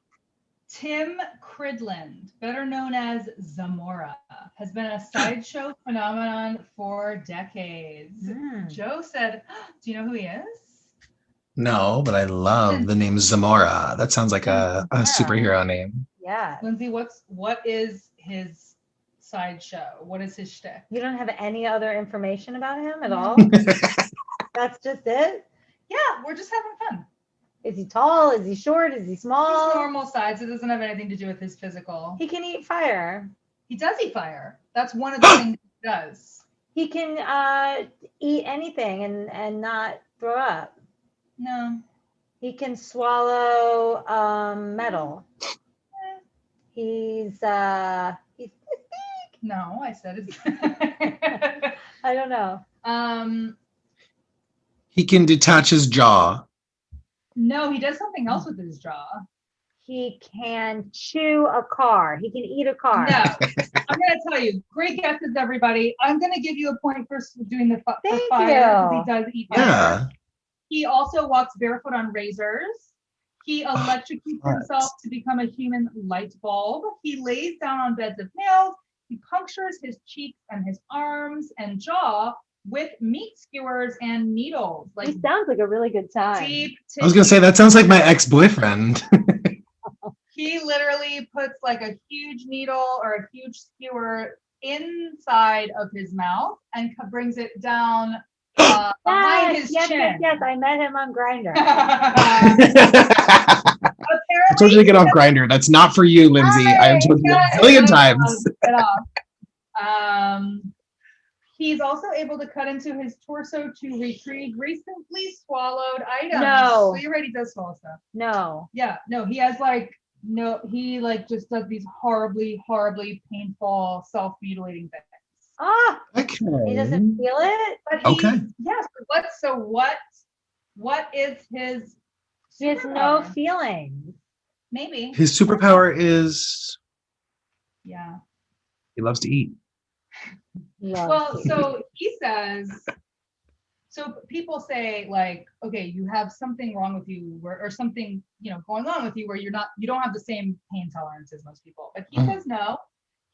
Tim Cridland, better known as Zamora, has been a sideshow phenomenon for decades. Mm. Joe said, do you know who he is? No, but I love the name Zamora. That sounds like a superhero name. Yeah. Lindsay, what is his sideshow? What is his shtick? You don't have any other information about him at all? That's just it? Yeah, we're just having fun. Is he tall? Is he short? Is he small? He's normal size. It doesn't have anything to do with his physical. He can eat fire. He does eat fire. That's one of the things he does. He can eat anything and not throw up. No. He can swallow metal. He's this big. No, I said it's. I don't know. He can detach his jaw. No, he does something else with his jaw. He can chew a car. He can eat a car. No, I'm gonna tell you, great guesses, everybody. I'm gonna give you a point for doing the fire because he does eat fire. Yeah. He also walks barefoot on razors. He electrocutes himself to become a human light bulb. He lays down on beds of nails. He punctures his cheeks and his arms and jaw with meat skewers and needles. Like He sounds like a really good time. deep. I was gonna say that sounds like my ex-boyfriend. He literally puts like a huge needle or a huge skewer inside of his mouth and brings it down behind his chin. Yes, I met him on Grindr. I told you to get off Grindr. That's not for you, Lindsay. I have told you a billion times. Get off. He's also able to cut into his torso to retrieve recently swallowed items. No. So you're right, he does swallow stuff. No. Yeah, no, he has he just does these horribly, horribly painful, self-mutilating things. Ah, Okay. he doesn't feel it. But Okay. Yes. What is his? He has no feelings. Maybe. His superpower is Yeah. he loves to eat. Well, so he says. So people say like, okay, you have something wrong with you, or something going on with you, where you don't have the same pain tolerance as most people. But he says no.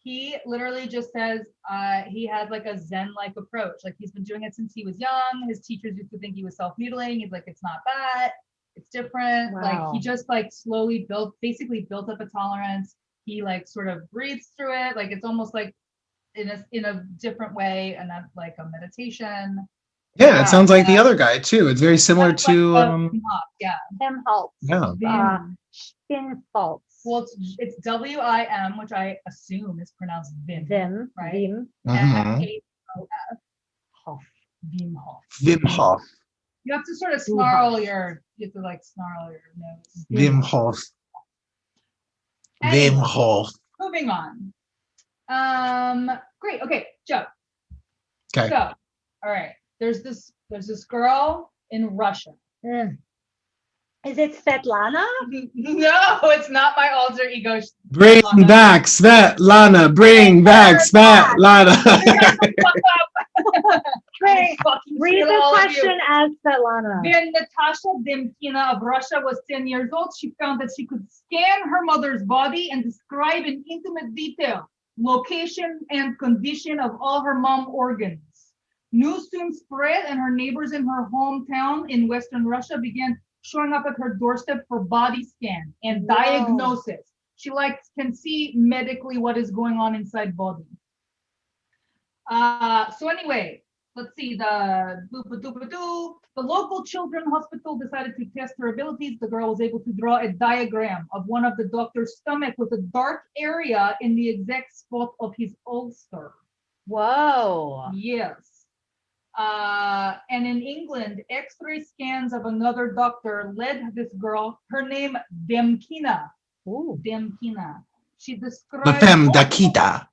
He literally just says he has like a Zen-like approach. Like he's been doing it since he was young. His teachers used to think he was self-mutilating. He's like, it's not that. It's different. Wow. Like he just like slowly built up a tolerance. He like sort of breathes through it. Like it's almost like in a different way, and that's like a meditation. Yeah, it sounds like the other guy too. It's very similar to Tim Holtz. yeah. Spin faults. Well, it's WIM, which I assume is pronounced Vim. Vim. Right? Vim. F-A-O-F. Hof. Vim Hof. Wim Hof. You have to sort of snarl your nose. Wim Hof. Anyway, Wim Hof. moving on. Great. Okay, Joe. Okay. So, all right. There's this girl in Russia. Is it Svetlana? No, it's not my alter ego. Bring back Svetlana. Bring back Svetlana. Read the question as Svetlana. When Natasha Demkina of Russia was 10 years old, she found that she could scan her mother's body and describe in intimate detail location and condition of all her mom organs. News soon spread, and her neighbors in her hometown in Western Russia began showing up at her doorstep for body scan and diagnosis. She can see medically what is going on inside body. So anyway, let's see, the local children's hospital decided to test her abilities. The girl was able to draw a diagram of one of the doctor's stomach with a dark area in the exact spot of his ulcer. Whoa. Yes. And in England, X-ray scans of another doctor led this girl, her name Demkina. Ooh. Demkina. She The described femme Dakita.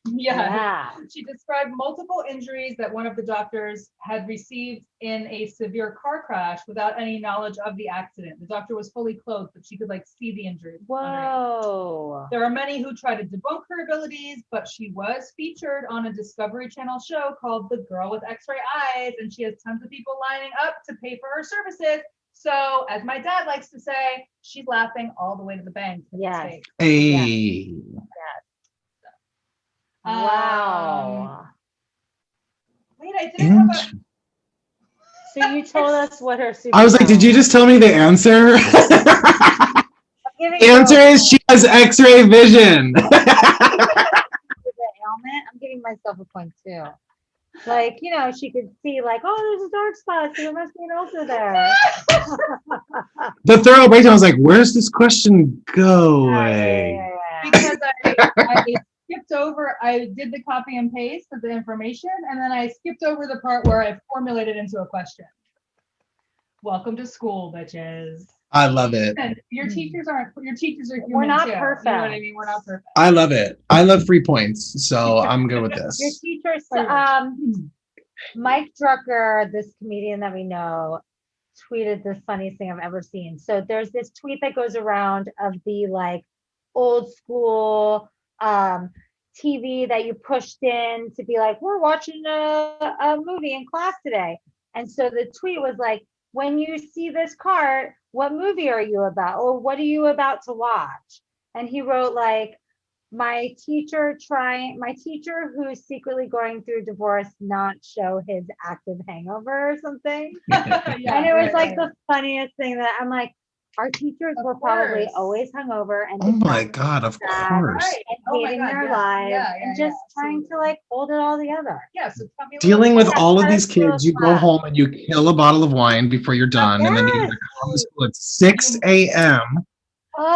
Yeah. She described multiple injuries that one of the doctors had received in a severe car crash without any knowledge of the accident. The doctor was fully clothed, but she could like see the injuries. Whoa. There are many who try to debunk her abilities, but she was featured on a Discovery Channel show called The Girl with X-Ray Eyes, and she has tons of people lining up to pay for her services. So, as my dad likes to say, she's laughing all the way to the bank. Yes. Hey. Wow. Wait, I didn't have a... So you told us what her superpower. I was like, did you just tell me the answer? The answer is she has X-ray vision. I'm giving myself a point too. Like, you know, she could see like, oh, there's a dark spot, so there must be an ulcer there. The thorough breakdown was like, where's this question going? Because I skipped over, I did the copy and paste of the information, and then I skipped over the part where I formulated into a question. Welcome to school, bitches. I love it. And your teachers are human. We're not too. perfect. You know what I mean? We're not perfect. I love it. I love free points, so I'm good with Your this. teachers, Mike Drucker, this comedian that we know, tweeted the funniest thing I've ever seen. So there's this tweet that goes around of the like old school TV that you pushed in to be like, we're watching a movie in class today. And so the tweet was like, when you see this cart, what movie are you about? Or what are you about to watch? And he wrote like, my teacher who's secretly going through divorce not show his active hangover or something. And it was the funniest thing that I'm like, our teachers were probably always hungover and Oh my God, of course. and hating their lives and just trying to like hold it all together. Yeah, so Dealing with all of these kids, you go home and you kill a bottle of wine before you're done, and then you gotta come to school at 6 a.m.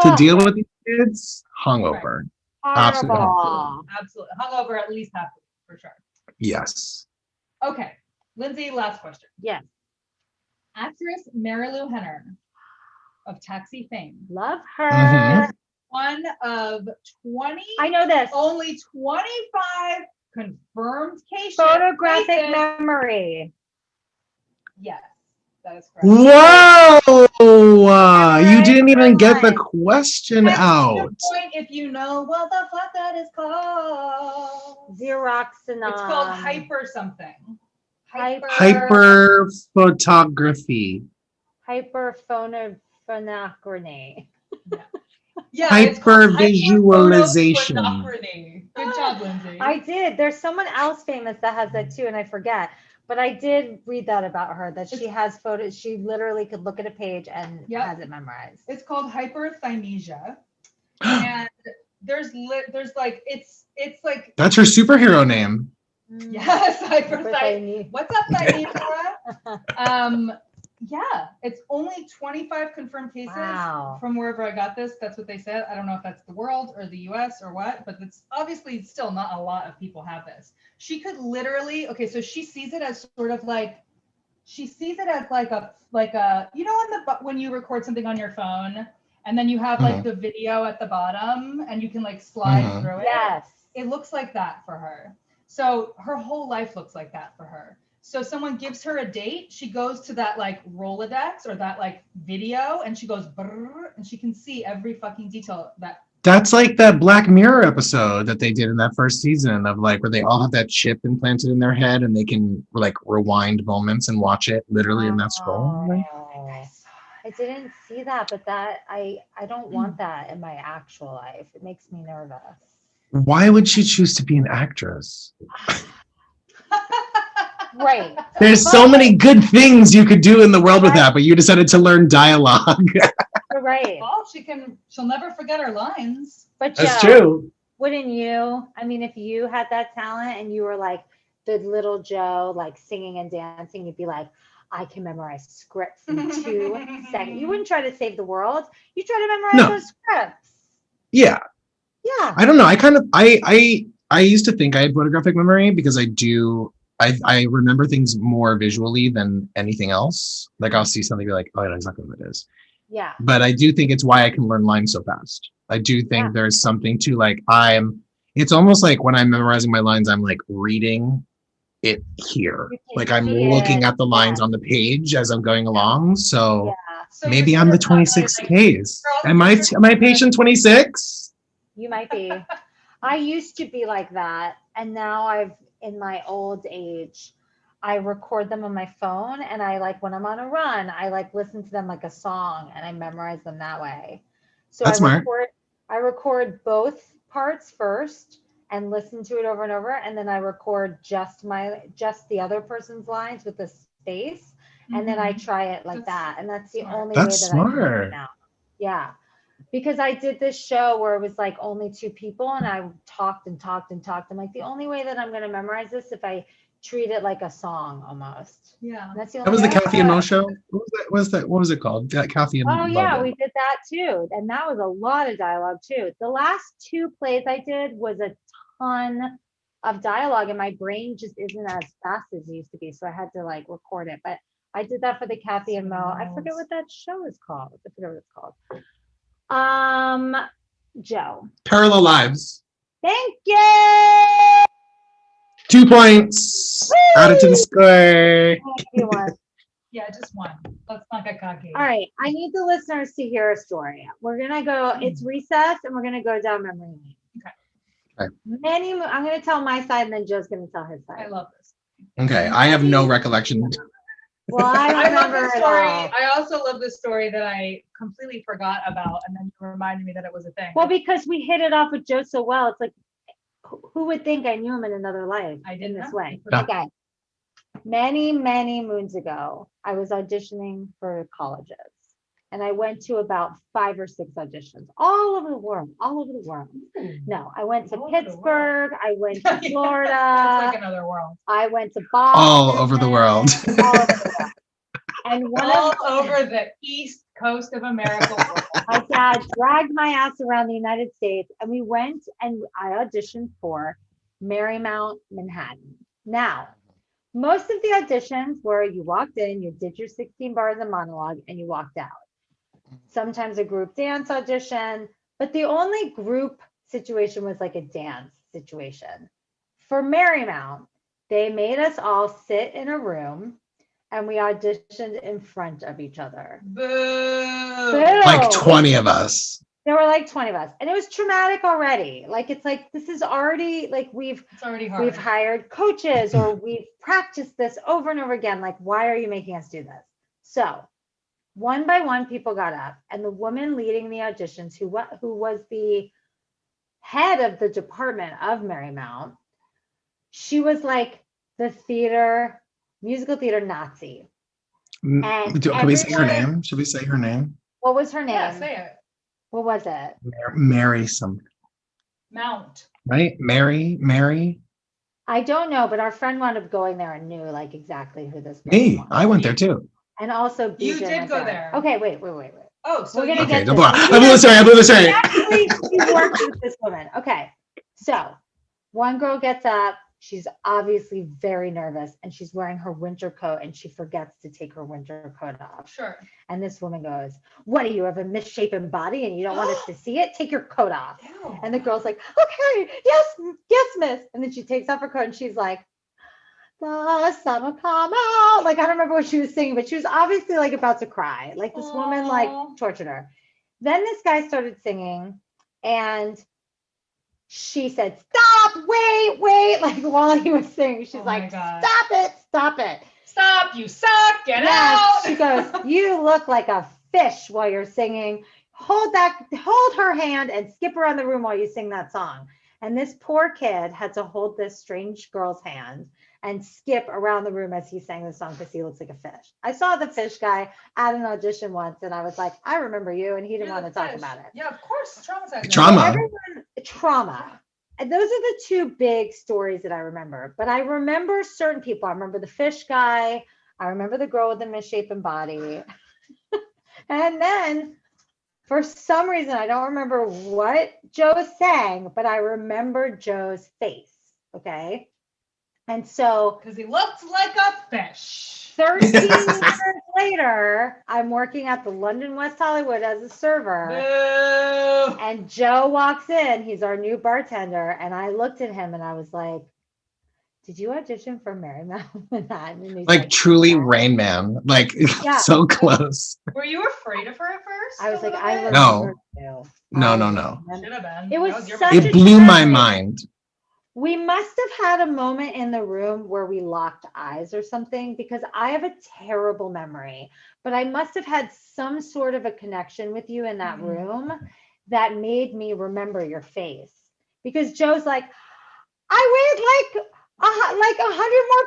to deal with these kids hungover. Absolutely. Absolutely. Hungover at least half for sure. Yes. Okay. Lindsey, last question. Yes. Actress Mary Lou Henner of Taxi fame. Love her. Mhm. One of 20. I know this. Only 25 confirmed cases. Photographic memory. Yes, that is correct. Whoa! You didn't even get the question out. Point if you know what the fuck that is called. Xeroxanol. It's called hyper something. Hyper photography. Hyperphonography. Yeah, Hyper visualization. Good job, Lindsey. I did. There's someone else famous that has that too, and I forget. But I did read that about her, that she has photos. She literally could look at a page and has it memorized. It's called hyperthymesia. And there's like, it's like. That's her superhero name. Yes, hyperthymesia. What's up, Thymesia? Yeah, it's only 25 confirmed cases from wherever I got this. That's what they said. I don't know if that's the world or the US or what, but it's obviously still not a lot of people have this. She could literally, so she sees it as sort of like, like a, you know, when you record something on your phone and then you have like the video at the bottom and you can like slide through it. Yes. It looks like that for her. So her whole life looks like that for her. So someone gives her a date, she goes to that like Rolodex or that like video and she goes brrr, and she can see every fucking detail that. That's like that Black Mirror episode that they did in that first season of like where they all have that chip implanted in their head and they can like rewind moments and watch it literally in that scroll. I didn't see that, but that I don't want that in my actual life. It makes me nervous. Why would she choose to be an actress? Right. There's so many good things you could do in the world with that, but you decided to learn dialogue. Right. Well, she'll never forget her lines. But that's true. Wouldn't you? I mean, if you had that talent and you were like the little Joe like singing and dancing, you'd be like, I can memorize scripts in 2 seconds. You wouldn't try to save the world. You try to memorize those scripts. Yeah. Yeah. I don't know. I used to think I had photographic memory because I remember things more visually than anything else. Like I'll see something, be like, oh, I know exactly what it is. Yeah. But I do think it's why I can learn lines so fast. I do think there's something to like, it's almost like when I'm memorizing my lines, I'm like reading it here. Like I'm looking at the lines on the page as I'm going along. So maybe I'm the 26Ks. Am I patient 26? You might be. I used to be like that. And now in my old age, I record them on my phone. And I like, when I'm on a run, I like listen to them like a song and I memorize them that way. So That's smart. I record both parts first and listen to it over and over. And then I record just the other person's lines with the space. And then I try it like that. And that's the only way that I can do it now. Yeah. Because I did this show where it was like only 2 people and I talked and talked and talked. I'm like, the only way that I'm going to memorize this if I treat it like a song almost. Yeah. That's the That only was the way. Kathy and Mo show? What was it called? Kathy and Oh, yeah, Mo. we did that too. And that was a lot of dialogue too. The last 2 plays I did was a ton of dialogue and my brain just isn't as fast as it used to be. So I had to like record it. But I did that for the Kathy and Mo. I forget what that show is called. I forget what it's called. Joe. Parallel Lives. Thank you. 2 points. Woo! Added to the score. Yeah, just 1. Let's not get cocky. All right. I need the listeners to hear a story. We're going to go, it's recess and we're going to go down memory lane. Okay. I'm going to tell my side and then Joe's going to tell his side. I love this. Okay. I have no recollection. Well, I love remember this story. I also love this story that I completely forgot about, and then you reminded me that it was a thing. Well, because we hit it off with Joe so well, it's like, who would think I knew him in another life in this way? Yeah. Okay. Many, many moons ago, I was auditioning for colleges, and I went to about 5 or 6 auditions all over the world. No, I went to Pittsburgh. I went to Florida. It's like another world. I went to Boston. All over the world. All over the world. And all over the east coast of America. My dad dragged my ass around the United States, and we went and I auditioned for Marymount, Manhattan. Now, most of the auditions were you walked in, you did your 16 bars of monologue, and you walked out. Sometimes a group dance audition, but the only group situation was like a dance situation. For Marymount, they made us all sit in a room and we auditioned in front of each other. Boo! Like 20 of us. There were like 20 of us. And it was traumatic already. Like, it's like, this is already, like, it's already hard. We've hired coaches or we've practiced this over and over again. Like, why are you making us do this? So one by one, people got up, and the woman leading the auditions, who was the head of the department of Marymount, she was like the musical theater Nazi. And can we say her name? Should we say her name? What was her name? Yeah, say it. What was it? Mary something. Mount. Right? Mary? I don't know, but our friend wound up going there and knew like exactly who this was. Me, I went there too. And also, you did go there. Okay, wait. Oh, so we're gonna Okay, get I blew the story. Actually, she worked with this woman. Okay, so one girl gets up. She's obviously very nervous, and she's wearing her winter coat, and she forgets to take her winter coat off. Sure. And this woman goes, "What do you have, a misshapen body, and you don't want us to see it? Take your coat off." Ew. And the girl's like, "Okay, yes, miss." And then she takes off her coat, and she's like, "The summer come out." Like, I don't remember what she was singing, but she was obviously like about to cry. Like, this woman like tortured her. Then this guy started singing, and she said, "Stop, wait," like while he was singing. She's like, "Stop it. Stop, you suck, get out." She goes, "You look like a fish while you're singing. Hold her hand and skip around the room while you sing that song." And this poor kid had to hold this strange girl's hand and skip around the room as he sang the song because he looks like a fish. I saw the fish guy at an audition once, and I was like, "I remember you," and he didn't want to talk about it. Yeah, of course, traumatizing. Trauma. Trauma. those are the two big stories that I remember. But I remember certain people. I remember the fish guy. I remember the girl with the misshapen body. And then for some reason, I don't remember what Joe sang, but I remember Joe's face. Okay. And so, because he looked like a fish. 13 years later, I'm working at the London West Hollywood as a server. Boo. And Joe walks in. He's our new bartender. And I looked at him and I was like, did you audition for Marymount Manhattan? And he's Like truly "Yeah." Rain Man. Like Yeah. so close. Were you afraid of her at first? I was like, I love No. her too. No. Should have been. It was That your such bad. It blew my tragedy. mind. We must have had a moment in the room where we locked eyes or something, because I have a terrible memory, but I must have had some sort of a connection with you in that room that made me remember your face. Because Joe's like, I weighed like 100 more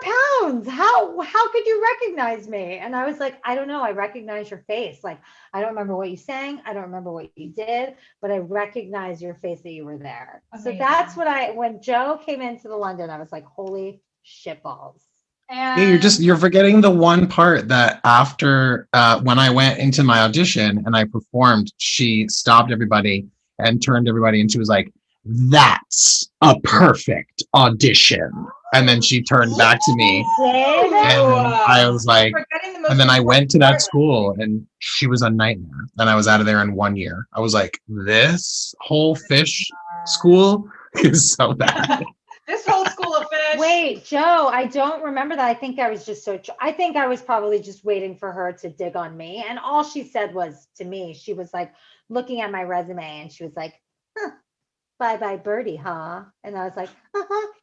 pounds. How could you recognize me? And I was like, I don't know. I recognize your face. Like, I don't remember what you sang. I don't remember what you did, but I recognize your face that you were there. Amazing. So that's what when Joe came into the London, I was like, holy shit balls. And Yeah, you're forgetting the one part that after when I went into my audition and I performed, she stopped everybody and turned to everybody and she was like, "That's a perfect audition." And then she turned back to me and I was like, forgetting the most and then I went to that important school and she was a nightmare. And I was out of there in 1 year. I was like, this whole fish school is so bad. part. This whole school of fish. Wait, Joe, I don't remember that. I think I was just I think I was probably just waiting for her to dig on me. And all she said was to me, she was like looking at my resume and she was like, huh, bye Birdie, huh? And I was like,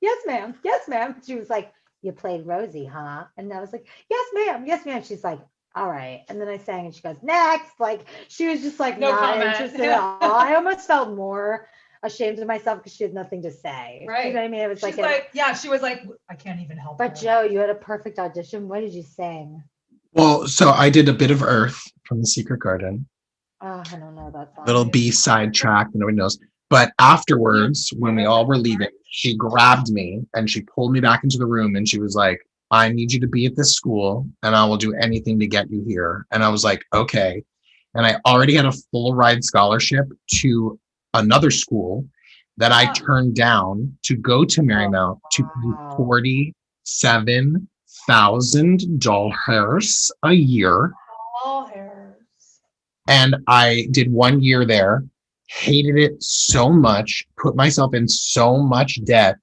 yes, ma'am. Yes, ma'am. She was like, you played Rosie, huh? And I was like, yes, ma'am. Yes, ma'am. She's like, all right. And then I sang and she goes, next. Like, she was just like, No not comment. interested at all. I almost felt more ashamed of myself because she had nothing to say. Right. You know what I mean? It was She's like, she was like, I can't even help but her. Joe, you had a perfect audition. What did you sing? Well, so I did a bit of Earth from the Secret Garden, Oh, I don't know that song. little B-side track that nobody knows. But afterwards, when we all were leaving, she grabbed me and she pulled me back into the room and she was like, I need you to be at this school and I will do anything to get you here. And I was like, okay. And I already had a full ride scholarship to another school that I turned down to go to Marymount to pay $47,000 a year. All hairs. And I did 1 year there, hated it so much, put myself in so much debt,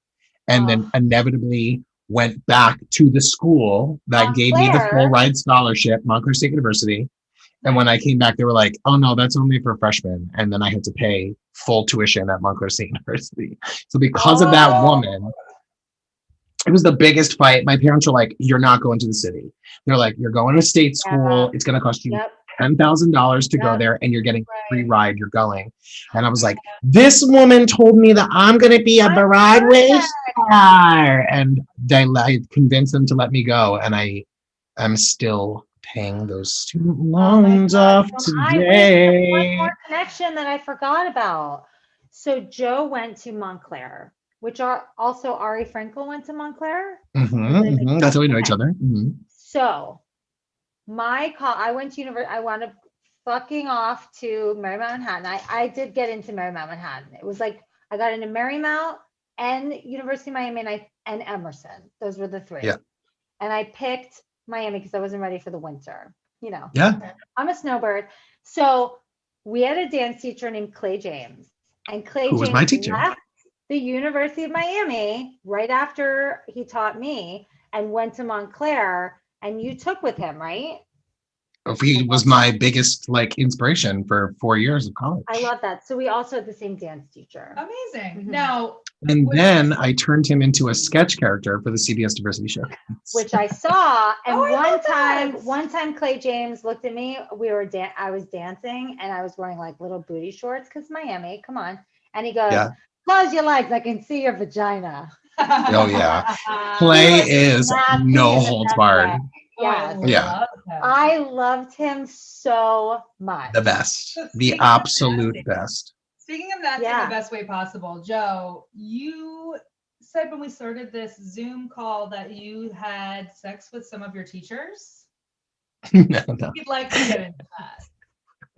and then inevitably went back to the school that gave me the full ride scholarship, Montclair State University. And when I came back, they were like, oh no, that's only for freshmen. And then I had to pay full tuition at Montclair State University. So because of that woman, it was the biggest fight. My parents were like, you're not going to the city. They're like, you're going to state school. It's going to cost you $10,000 to go there and you're getting a free ride. You're going. And I was like, this woman told me that I'm going to be a Broadway star. And I convinced them to let me go. And I am still paying those student loans off today. One more connection that I forgot about. So Joe went to Montclair, which are also Ari Frankel went to Montclair. That's how we know each other. So I went to university. I wound up fucking off to Marymount Manhattan. I did get into Marymount Manhattan. It was like I got into Marymount and University of Miami and Emerson. Those were the three. Yeah. And I picked Miami because I wasn't ready for the winter. You know. Yeah. I'm a snowbird. So we had a dance teacher named Clay James. And Clay Who was James my teacher? left the University of Miami right after he taught me and went to Montclair. And you took with him, right? He was my biggest inspiration for 4 years of college. I love that. So we also had the same dance teacher. Amazing. Mhm. Now, And then I turned him into a sketch character for the CBS Diversity Show. Which I saw. And I love that. one time Clay James looked at me. I was dancing and I was wearing like little booty shorts because Miami, come on. And he goes, close your legs. I can see your vagina. Oh yeah. Clay is no holds barred. Yes. Yeah. I loved him so much. The best. The absolute best. Speaking of nasty in the best way possible, Joe, you said when we started this Zoom call that you had sex with some of your teachers. No. You'd like to get into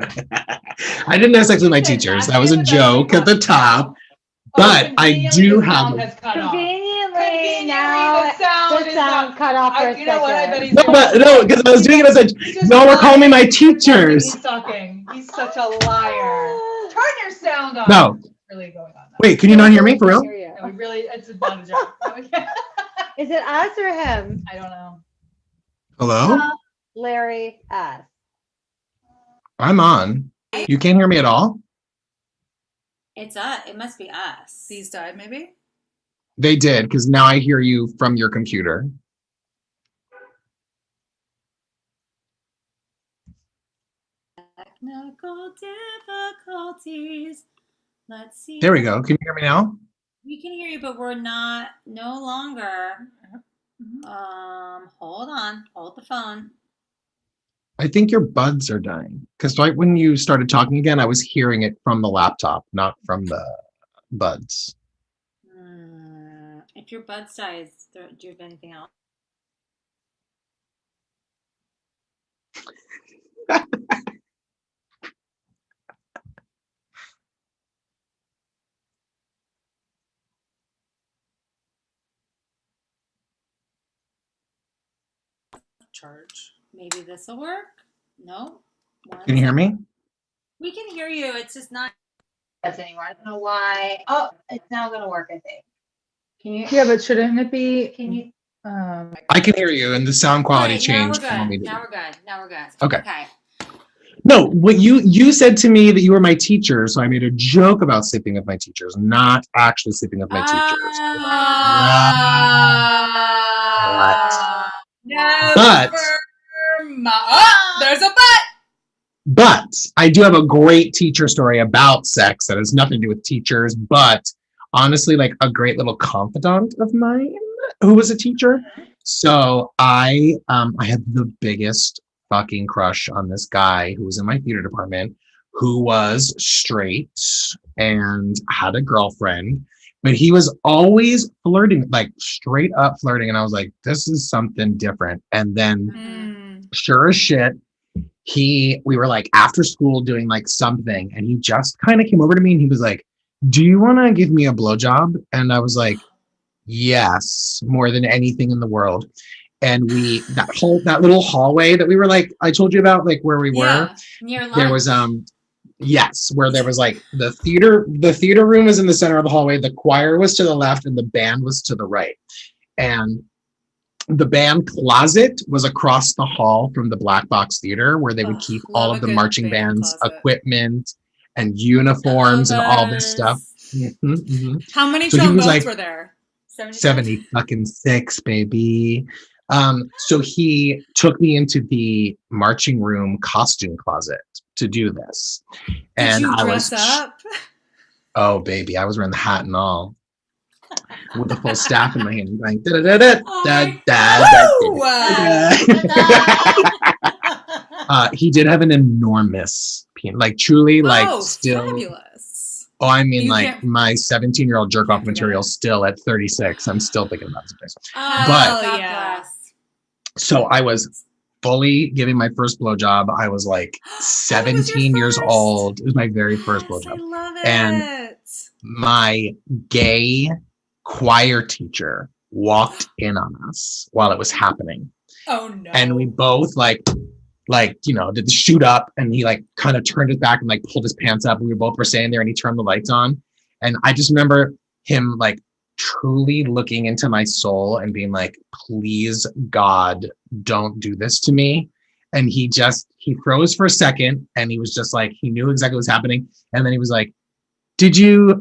that. I didn't have sex with my teachers. That was a joke at the top. But I do have. Conveniently, now the sound cut off for a second. You know what? I bet he's No, because I was doing it as no, we're calling me my teachers. He's talking. He's such a liar. Turn your sound on. No. What's really going on? Wait, can you not hear me for real? No, we really, it's not a joke. Is it us or him? I don't know. Hello? Larry S. I'm on. You can't hear me at all? It's us. It must be us. These died, maybe? They did, because now I hear you from your computer. Technical difficulties. Let's see. There we go. Can you hear me now? We can hear you, but we're no longer. Hold on. Hold the phone. I think your buds are dying. Because right when you started talking again, I was hearing it from the laptop, not from the buds. If your buds dies, do you have anything else? Charge. Maybe this will work. No. Can you hear me? We can hear you. It's just not Anymore. I don't know why. Oh, it's now gonna work. I think. Can you? Yeah, but shouldn't it be? Can you? I can hear you, and the sound quality changed. Now we're good. Now we're good. Okay. No, what you said to me that you were my teacher, so I made a joke about sleeping with my teachers, not actually sleeping with my teachers. No, but there's a but. But I do have a great teacher story about sex that has nothing to do with teachers, but honestly, like a great little confidant of mine who was a teacher. So I had the biggest fucking crush on this guy who was in my theater department, who was straight and had a girlfriend, but he was always flirting, like straight up flirting. And I was like, this is something different. And then sure as shit, we were like after school doing like something, and he just kind of came over to me and he was like, do you want to give me a blowjob? And I was like, yes, more than anything in the world. And that little hallway that we were like, I told you about, like where we were, there was yes, where there was like the theater room was in the center of the hallway, the choir was to the left, and the band was to the right. And the band closet was across the hall from the Black Box Theater, where they would keep all of the marching band's equipment and uniforms and all this stuff. How many trombones were there? 76, baby. So he took me into the marching room costume closet to do this. And I was up? Oh, baby, I was wearing the hat and all. With the full staff in my hand, going da da da da. He did have an enormous penis, like truly, like still fabulous. Oh, I mean, like my 17-year-old jerk off material still at 36. I'm still thinking about this place. But yeah. So I was fully giving my first blowjob. I was like 17 years old. It was my very first blowjob. I love it. And my gay choir teacher walked in on us while it was happening. Oh no. And we both like, you know, did the shoot up, and he like kind of turned his back and like pulled his pants up, and we both were standing there, and he turned the lights on. And I just remember him like truly looking into my soul and being like, please God, don't do this to me. And he froze for a second, and he was just like, he knew exactly what was happening. And then he was like, did your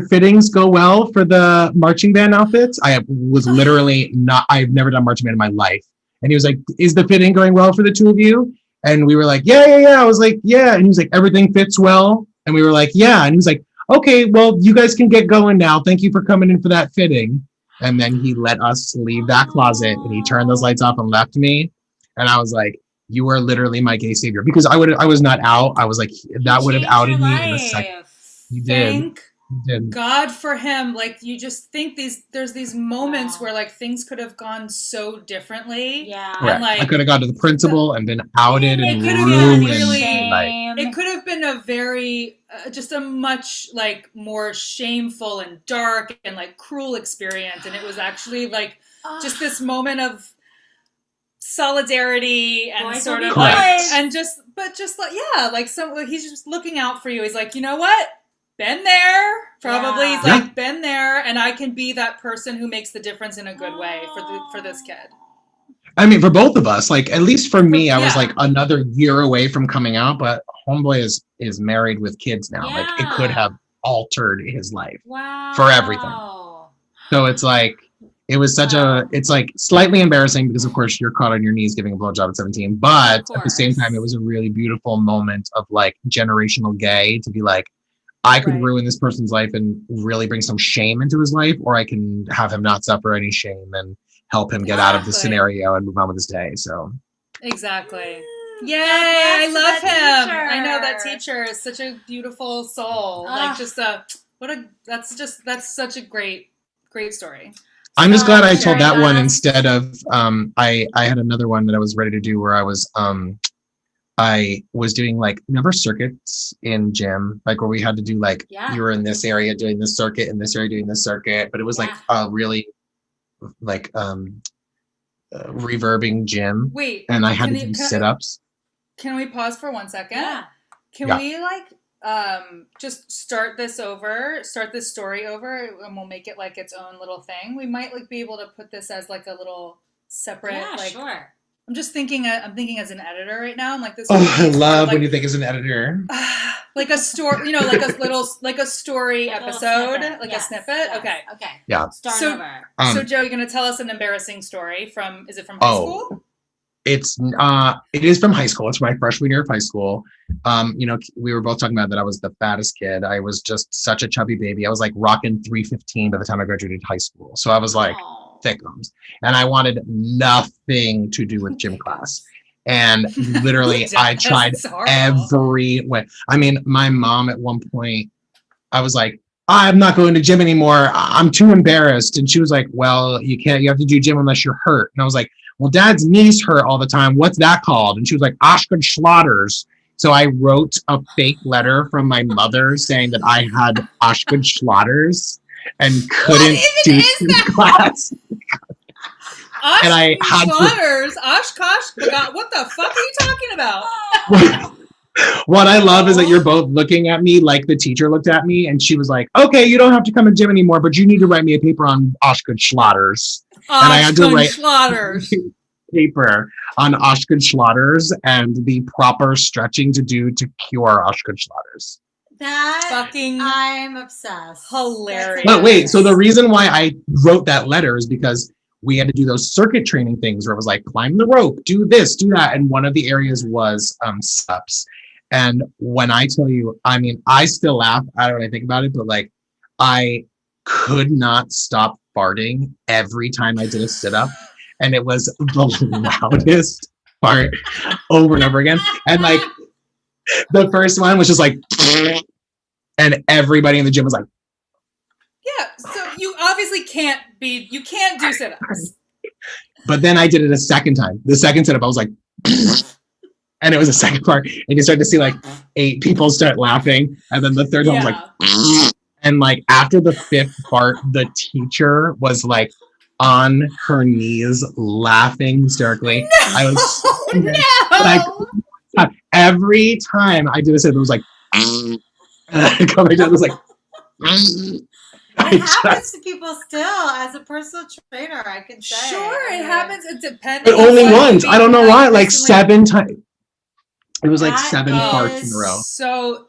fittings go well for the marching band outfits? I was literally I've never done marching band in my life. And he was like, is the fitting going well for the two of you? And we were like, yeah. I was like, yeah. And he was like, everything fits well. And we were like, yeah. And he was like, okay, well, you guys can get going now. Thank you for coming in for that fitting. And then he let us leave that closet, and he turned those lights off and left me. And I was like, you are literally my gay savior, because I was not out. I was like, that would have outed me in a second. You did. thank You did. God for him. Like, you just think there's these moments Wow. where like things could have gone so differently. Yeah. Correct. like, I could have gone to the principal and been outed and It could have ruined. been really- Like, it could have been a very just a much like more shameful and dark and like cruel experience, and it was actually like just this moment of solidarity and Boys sort will of be like boys. and just like he's just looking out for you. He's like, you know what, been there probably. Yeah. He's like, been there, and I can be that person who makes the difference in a good way for this kid. I mean, for both of us, like at least for me, I was Yeah. like another year away from coming out, but homeboy is married with kids now. Like it could Yeah. have altered his life. Wow. For everything. So it's like it was such it's like slightly embarrassing because of course you're caught on your knees giving a blowjob at 17, but Of at the same course. time it was a really beautiful moment of like generational gay to be like, I could Right. ruin this person's life and really bring some shame into his life, or I can have him not suffer any shame and help him get out of the Exactly. scenario and move on with his day. So Exactly. Mm, Yay! God I bless love that him. I know that teacher. teacher is such a beautiful soul. Ah. Like just that's such a great story. I'm just glad I Very told that one last. instead of I had another one that I was ready to do where I was doing like, remember circuits in gym, like where we had to do like Yeah. you were in this area doing this circuit, in this area doing this circuit, but it was like a really like reverbing gym, Wait, and I had can to you- do can- sit-ups. Can we pause for 1 second? Yeah. Can Yeah. we like just start this story over, and we'll make it like its own little thing. We might like be able to put this as like a little separate Yeah, like sure. I'm thinking as an editor right now. I'm like this. Oh, would I be sort of love like, when you think as an editor. like a story, you know, like a little like a story Like a little episode, snippet. like Yes, a snippet. yes. Okay. Okay. Yeah. Start So- over. So Joe, you're gonna tell us an embarrassing story from? Is it from high school? It is from high school. It's my freshman year of high school. You know, we were both talking about that I was the fattest kid. I was just such a chubby baby. I was like rocking 315 by the time I graduated high school. So I was like Oh. thick arms, and I wanted nothing to do with gym class. And literally, I Yes, tried it's horrible. every way. I mean, my mom at one point, I was like, I'm not going to gym anymore. I'm too embarrassed. And she was like, well, you have to do gym unless you're hurt. And I was like, well, dad's knees hurt all the time. What's that called? And she was like, Oshkosh-Schlotters. So I wrote a fake letter from my mother saying that I had Oshkosh-Schlotters and couldn't do is gym that? class. And I had to- Oshkosh. What the fuck are you talking about? What I love is that you're both looking at me like the teacher looked at me, and she was like, okay, you don't have to come to gym anymore, but you need to write me a paper on Oshkosh-Schlotters. And I had to write Slaughters. paper on Oshkosh-Schlotters and the proper stretching to do to cure Oshkosh-Schlotters. That Fucking I'm obsessed. hilarious. But wait, so the reason why I wrote that letter is because we had to do those circuit training things where it was like, climb the rope, do this, do that. And one of the areas was sit-ups. And when I tell you, I mean, I still laugh. I don't really think about it, but like, I could not stop farting every time I did a sit-up. And it was the loudest fart over and over again. And like, the first one was just like, and everybody in the gym was like, Yeah, so you obviously can't do sit-ups. but then I did it a second time. The second sit-up, I was like, and it was a second part. And you start to see like 8 people start laughing. And then the third one was like, and like after the 5th part, the teacher was like on her knees laughing hysterically. I was like, every time I did a sit-up, it was like, and I come back down, it was like, It happens to people still. As a personal trainer, I can say. Sure, it happens. It depends. but only on once. I don't know why. Like recently- 7 times. It was like That 7 farts in is a row. So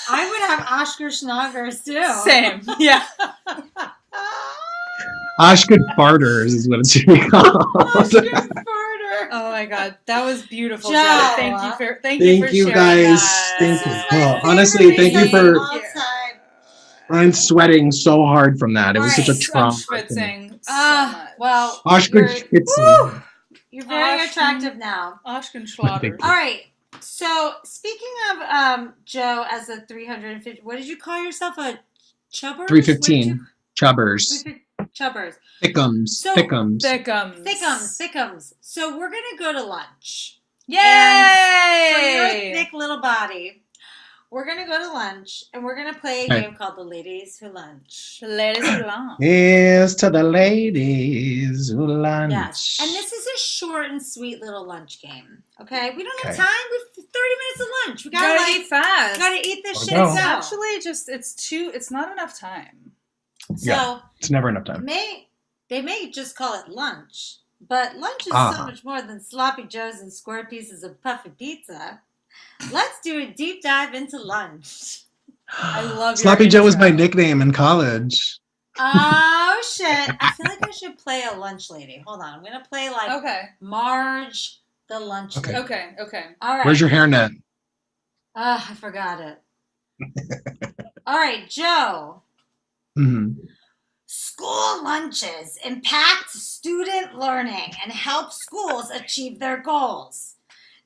I would have Oshkosh-Schlotters too. same. Yeah. Oshkosh farters is what it should be called. Oshkosh-Farter. Oh my god, that was beautiful. Joe. Joe. Thank you for sharing guys. that. Thank This you. is my Well, favorite honestly, thank you reason for. of all time. I'm sweating so hard from that. It was such a Right. trauma. I'm schwitzing so Ah, much. well, Oshkosh you're, Schwitzen. you're very Osh- attractive now. Oshkosh Slaughters. Thank All right. So speaking of Joe as a 350, what did you call yourself? A chubber? 315. Chubbers. Chubbers. Thickums. So- Thickums. Thickums. So we're gonna go to lunch. Yay! And for your thick little body, we're gonna go to lunch and we're gonna play a Right. game called the Ladies Who Lunch. Ladies along. Here's to the ladies who lunch. Yes. And this is a short and sweet little lunch game. Okay? We don't have Okay. time. We've 30 minutes of lunch. We You gotta gotta eat fast. gotta eat this Gotta shit go. out. Actually, it's not enough time. So Yeah. It's never enough time. they may just call it lunch, but lunch is so Ah. much more than sloppy joes and square pieces of puffy pizza. Let's do a deep dive into lunch. I love Sloppy your Joe was my intro. nickname in college. Oh shit! I feel like I should play a lunch lady. Hold on, I'm gonna play like Okay. Marge, the lunch Okay. lady. Okay. All right. Where's your hairnet? I forgot it. All right, Joe. hmm School lunches impact student learning and help schools achieve their goals.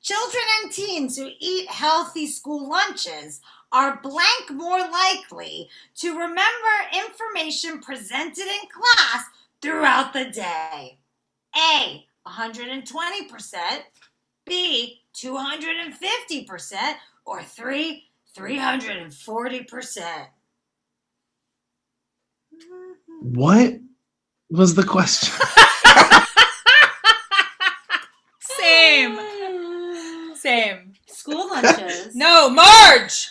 Children and teens who eat healthy school lunches are blank more likely to remember information presented in class throughout the day. A, 120%, B, 250%, or 340%. What was the question? Same. School lunches. No, Marge.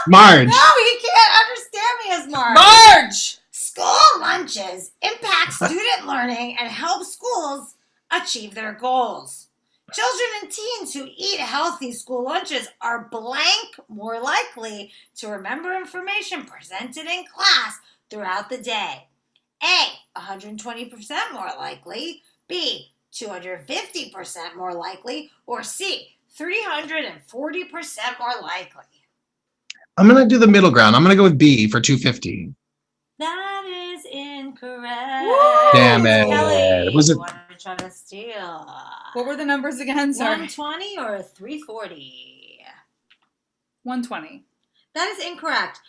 Marge. No, you can't understand me as Marge. Marge. School lunches impact student learning and help schools achieve their goals. Children and teens who eat healthy school lunches are blank more likely to remember information presented in class throughout the day. A, 120% more likely. B, 250% more likely. Or C, 340% more likely. I'm going to do the middle ground. I'm going to go with B for 250. That is incorrect. Woo! Damn it. Kelly, Was it- what are you trying to steal? What were the numbers again? Sorry. 120 or 340? 120. That is incorrect.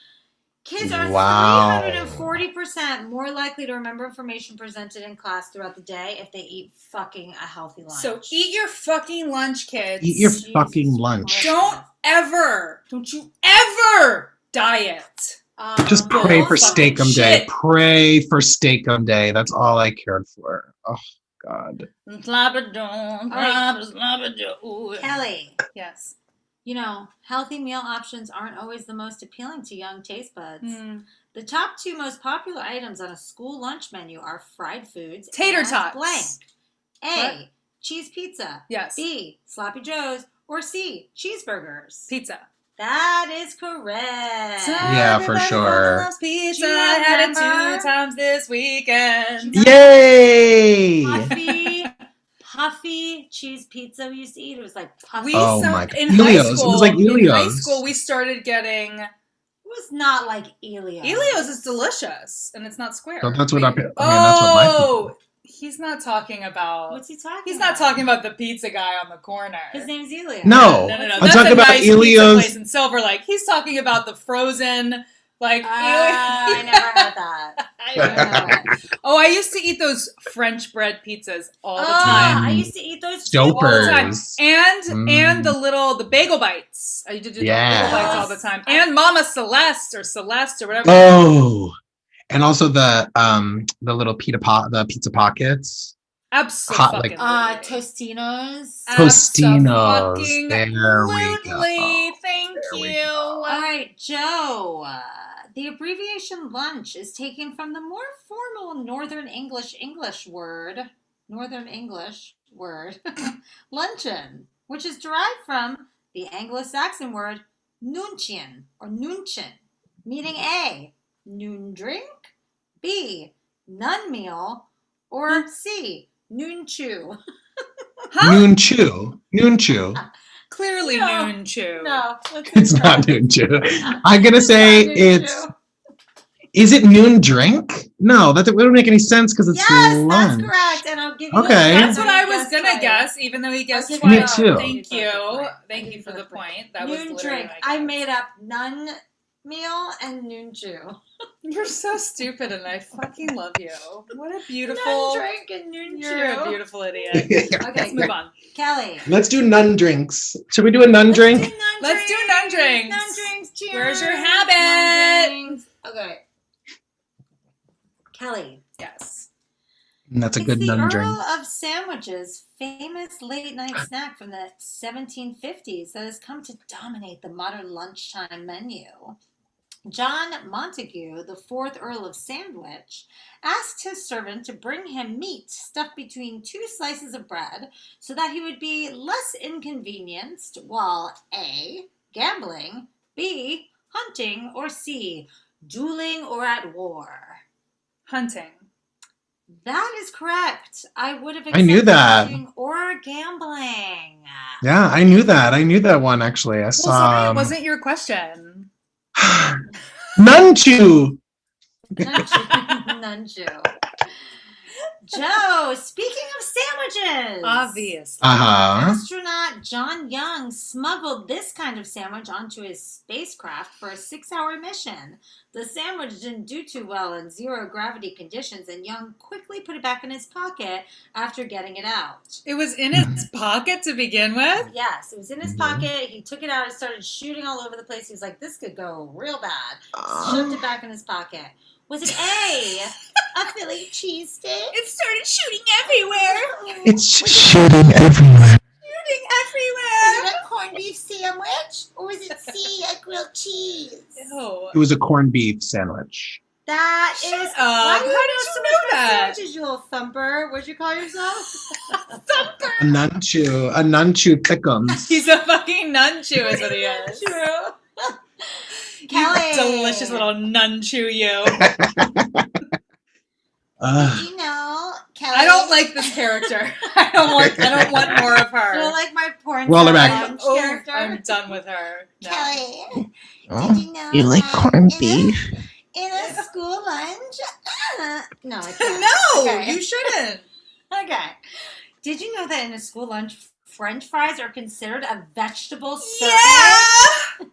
Kids are Wow. 340% more likely to remember information presented in class throughout the day if they eat fucking a healthy lunch. So eat your fucking lunch, kids. Eat your Jesus fucking lunch. Christ. Don't you ever diet. Just Oh, pray for fucking Steakum Day. shit. Pray for Steakum Day. That's all I cared for. Oh, God. Kelly, Yes. you know, healthy meal options aren't always the most appealing to young taste buds. Mm. The top two most popular items on a school lunch menu are fried foods Tater and tots. blank. A, What? cheese pizza. Yes. B, sloppy joes. Or C, cheeseburgers. Pizza. That is correct. Yeah, for Everybody sure. loves pizza. Do you I had it remember? 2 times this weekend. Yay! Puffy cheese pizza we used to eat. It was like puffy. We Oh start- my God. in Elio's. high It was school. like In high Elio's. school, we started getting It was not like Elio's. Elio's is delicious, and it's not square. So that's what I mean, that's what Oh, he's not talking about. What's he talking He's about? not talking about the pizza guy on the corner. His name's Elio. No. No. I'm That's talking a about nice pizza Elio's- place in Silver Lake. He's talking about the frozen, like. I never had that. I know. Oh, I used to eat those French bread pizzas all the Oh, time. I used to eat those Dopers. And the bagel bites. I used to do the Yes. bagel bites all the time. And Mama Celeste or whatever. Oh, and also the little pizza pockets. Absolutely. Tostinos. Tostinos. There we go. Absolutely. Thank There we you. All right, Joe. The abbreviation lunch is taken from the more formal Northern English word, luncheon, which is derived from the Anglo-Saxon word nuncheon or nunchin, meaning A, noon drink, B, nun meal, or C, noon chew. Noon chew. Clearly No. noon chew. No, It's not noon chew. I'm gonna say it's Is it noon drink? No, that wouldn't make any sense because it's Yes, lunch. that's correct. And I'll give you Okay. That's what I was gonna guess, even though he guessed Me twice. too. Thank you. Thank you for the point. That was Noon literally drink. my I guess. made up nun meal and noon chew. You're so stupid, and I fucking love you. What a beautiful. Nun drink and noon You're chew. a beautiful idiot. Okay, Let's move on. Kelly. Let's do nun drinks. Should we do a nun drink? Let's do nun drinks. Nun drinks. Cheers. Where's your Nun habit? drinks. Okay. Kelly. Yes. That's a It's good the nun Earl drink. of Sandwiches' famous late-night snack from the 1750s that has come to dominate the modern lunchtime menu. John Montague, the 4th Earl of Sandwich, asked his servant to bring him meat stuffed between 2 slices of bread so that he would be less inconvenienced while A. gambling, B. hunting, or C. dueling or at war. Hunting. That is correct. I would have I knew accepted that. hunting or gambling. Yeah, I knew that. I knew that one actually. I Well, saw sorry, it wasn't your question. Nunchu. Nunchu. Joe, speaking of sandwiches. Obvious. Astronaut John Young smuggled this kind of sandwich onto his spacecraft for a 6-hour mission. The sandwich didn't do too well in zero-gravity conditions, and Young quickly put it back in his pocket after getting it out. It was in his pocket to begin with? Yes, it was in his pocket. He took it out and started shooting all over the place. He was like, this could go real bad. Shoved it back in his pocket. Was it A, a Philly cheesesteak? It started shooting everywhere. It's shooting everywhere. Shooting Was everywhere. it a corned beef sandwich? Or was it C, a grilled cheese? Ew. It was a corned beef sandwich. That Shut is. up. Why do you How know did so you much know about that? sandwiches, you little thumper? What'd you call yourself? Thumper. A nunchu thickums. He's a fucking nunchu is what he is. True. You Kelly. delicious little nunchu you. Did you know, Kelly? I don't like this character. I don't want more of her. You don't like my porn Roll her star back. lunch Oh, character? I'm done with her. No. Kelly. Oh, Did you know you like that corned in beef? In a school lunch? No, I can't. No, Okay. you shouldn't. Okay. Did you know that in a school lunch, French fries are considered a vegetable serving?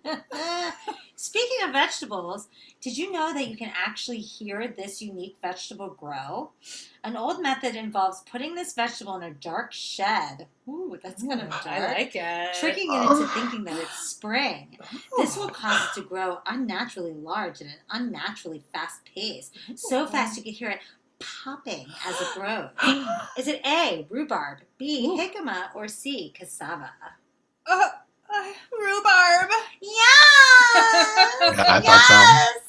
Yeah. Speaking of vegetables, did you know that you can actually hear this unique vegetable grow? An old method involves putting this vegetable in a dark shed. Ooh, that's kind of dark. I like it. Tricking it into thinking that it's spring. This will cause it to grow unnaturally large at an unnaturally fast pace. So fast you can hear it popping as it grows. Is it A, rhubarb, B, jicama, or C, cassava? Rhubarb. Yes! I thought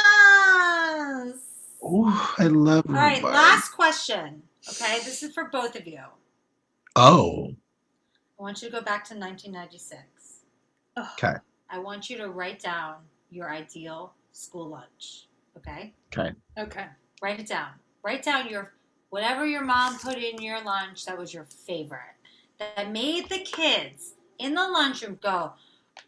Yes! Oh, I love All right, rhubarb. last question. Okay, this is for both of you. Oh, I want you to go back to 1996. okay. I want you to write down your ideal school lunch. Okay? Okay. Write it down. Write down your whatever your mom put in your lunch that was your favorite. That made the kids in the lunchroom go,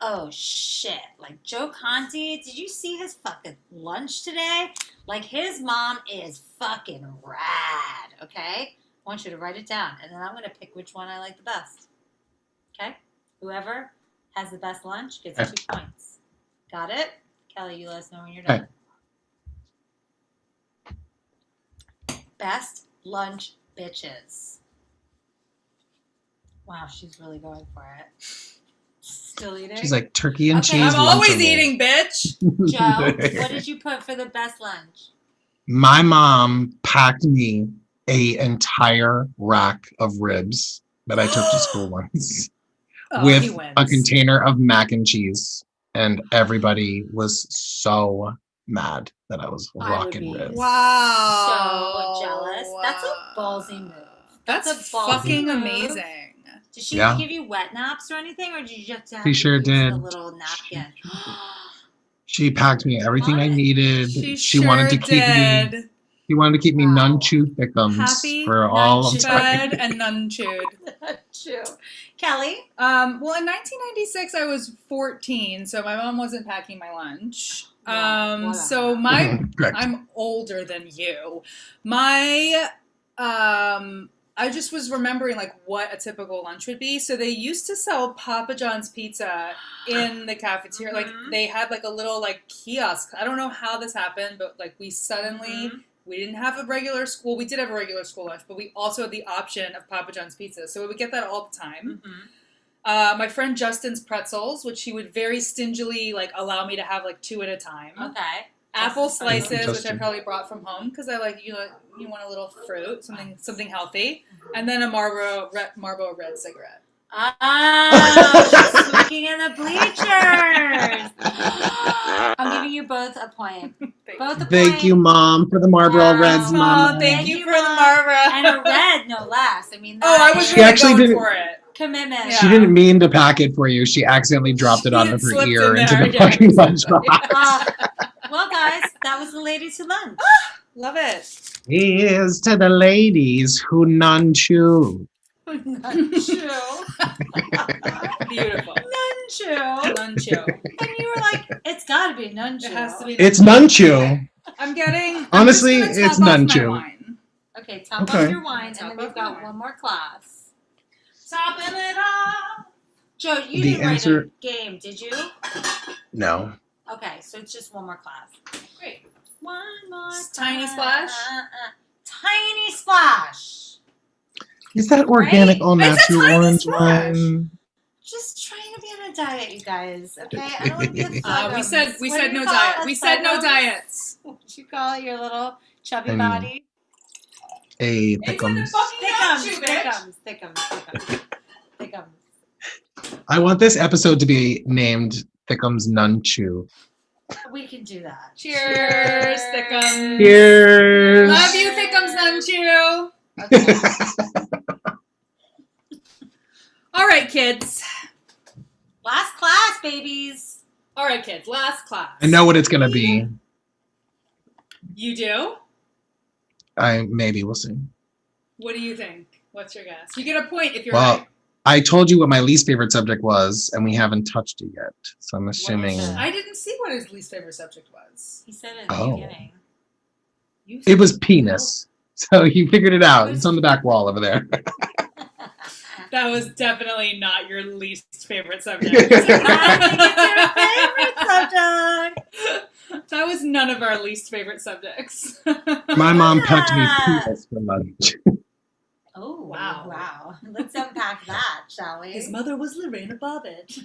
oh shit. Like Joe Conti, did you see his fucking lunch today? Like his mom is fucking rad. Okay? I want you to write it down. And then I'm going to pick which one I like the best. Okay? Whoever has the best lunch gets 2 points. Got it? Kelly, you let us know when you're done. Best lunch bitches. Wow, she's really going for it. Still eating? She's like turkey and Okay. cheese. I'm always Lunchables. eating, bitch. Joe, what did you put for the best lunch? My mom packed me a entire rack of ribs that I took to school once Oh, he with wins. a container of mac and cheese, and everybody was so mad that I was I would rocking be ribs. Wow. So jealous. That's a ballsy move. That's a ballsy fucking move. amazing. Did she Yeah. give you wet naps or anything, or did you just have She to sure use did. the little napkin? She packed me everything I What? needed. She wanted to keep me. She wanted to keep me Wow. nunchu thickums Happy, for all of none time. fed, and none chewed. True. Kelly? Well, in 1996, I was 14, so my mom wasn't packing my lunch. So my Correct. I'm older than you. My I just was remembering like what a typical lunch would be. So they used to sell Papa John's pizza in the cafeteria. Like they had like a little like kiosk. I don't know how this happened, but like we suddenly we didn't have a regular school. We did have a regular school lunch, but we also had the option of Papa John's pizza. So we would get that all the time. My friend Justin's pretzels, which he would very stingily like allow me to have like 2 at a time. Okay. Apple slices, which I Justin. probably brought from home because I like you want a little fruit, something healthy, and then a Marlboro Red cigarette. Oh, she's smoking in the bleachers. I'm giving you both a point. Both a Thank point. you, Mom, for the Marlboro Reds, Oh, Mom. thank you for the Mom. Marlboro. And a red, no less. I mean, I was is She really actually going didn't- for it. commitment. Yeah. She didn't mean to pack it for you. She accidentally dropped it out It of her slipped ear in into there, the yeah, fucking exactly. lunchbox. Well, guys, that was the ladies who lunch. Love it. Here's to the ladies who none chew. Nunchu. Beautiful. Nunchu. Nunchu. And you were like, it's got to be nunchu. It has to be. It's none chew. I'm getting. Honestly, I'm just gonna it's top off my nunchu. wine. Okay, top Okay. off your wine, and Top then we've off my got wine. one more class. Topping it off. Joe, you The didn't write answer- a game, did you? No. Okay, so it's just one more class. Great. One more Tiny class. splash? Tiny splash. Is that organic Right? au It's a naturel tiny orange splash. wine? Just trying to be on a diet, you guys. Okay, I don't want to be a thugum. We said What do no you call diet. it? We said no Thugums? diets. What you call it? Your little chubby I mean, body. A It's in the thickums. fucking nunchu, bitch. Thickums. I want this episode to be named Thickums None Chew. We can do that. Cheers, Thickums. Cheers. Love you, Thickums Nunchu. Okay. All right, kids. Last class, babies. All right, kids. Last class. I know what it's gonna be. You do? Maybe we'll see. What do you think? What's your guess? You get a point if you're Well, right. I told you what my least favorite subject was, and we haven't touched it yet. So I'm assuming it? I didn't see what his least favorite subject was. He said it in the Oh. beginning. You it was penis. So he figured it out. It's on the back wall over there. That was definitely not your least favorite subject. I think it's your favorite subject. That was none of our least favorite subjects. My mom pecked me Yeah. penis for lunch. Oh, Wow. wow. Let's unpack that, shall we? His mother was Lorena Bobbitt.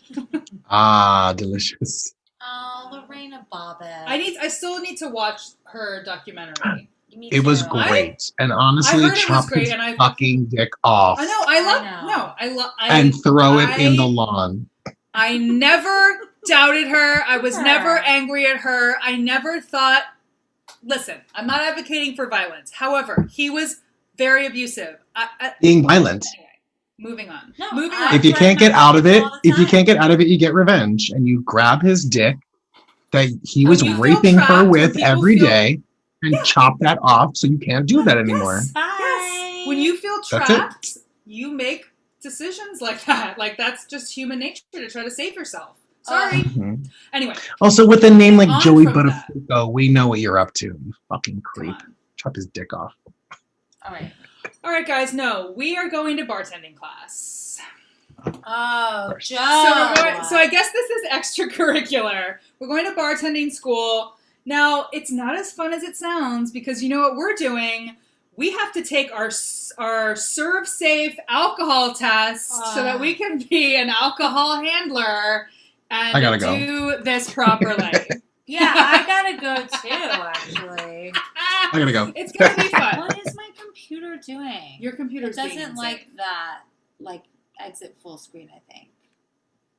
Ah, delicious. Oh, Lorena Bobbitt. I still need to watch her documentary. Me It was too. great. And honestly, I heard it was chop great, his and I fucking dick off I know. I love. and throw it in the lawn. I never doubted her. I was Yeah. never angry at her. I never thought. Listen, I'm not advocating for violence. However, he was very abusive. Being violent. Anyway, moving on. No, Moving I- on. If you threaten can't get my out of mom it, all the if you time. can't get out of it, you get revenge. And you grab his dick that he was When you feel raping her trapped, with when every people feel- day and chop that off so you can't do that anymore. Yes. Bye. Yes. When you feel That's it. trapped, you make decisions like that. Like that's just human nature to try to save yourself. Sorry. Mhm. Anyway, Also, with a name like On Joey from that. Butterfico, we know what you're up to. You fucking come creep. on. Chop his dick off. All right. All right, guys. No, we are going to bartending class. Oh, Joe. So I guess this is extracurricular. We're going to bartending school. Now, it's not as fun as it sounds because you know what we're doing? We have to take our serve safe alcohol test so that we can be an alcohol handler I gotta and go. do this properly. Yeah, I gotta go too, actually. I gotta go. It's going to be fun. What is my computer doing? Your It computer's being doesn't insane. like that, like, exit full screen, I think.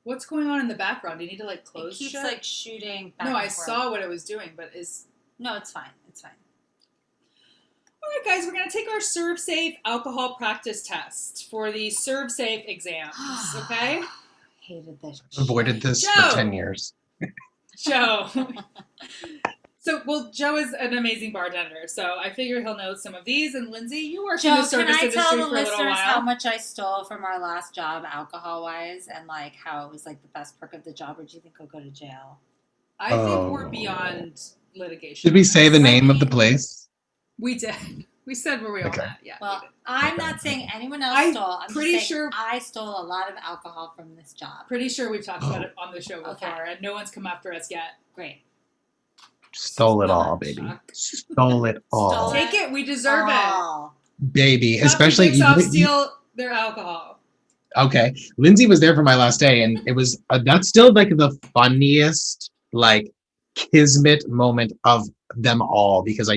What's going on in the background? Do you need to like close It keeps, shit? like, shooting back No, I and forth. saw what it was doing, but is... No, it's fine. It's fine. All right, guys, we're going to take our Serve Safe alcohol practice test for the Serve Safe exams, okay? Hated this. Avoided this Joe. for 10 years. Joe. Joe is an amazing bartender, so I figure he'll know some of these. And Lindsay, you worked in Joe, the can service I industry tell the for a little listeners how while. much I stole from our last job alcohol-wise and, like, how it was, like, the best perk of the job, or do you think I'll go to jail? I think Oh. we're beyond litigation. Did we say the name of the place? We did. We said where we all Okay. at. Yeah. Well, we did. I'm not saying anyone else I'm stole. I'm pretty just saying sure- I stole a lot of alcohol from this job. Pretty sure we've talked about Oh. it on the show before, Okay. and no one's come after us yet. Great. Stole it all, Not baby. shocked. Stole it all. Stole it. Take it. We deserve it. Oh. Baby. Cut Especially the dicks off, steal their alcohol. Okay. Lindsey was there for my last day, and it was that's still like the funniest, like kismet moment of them all, because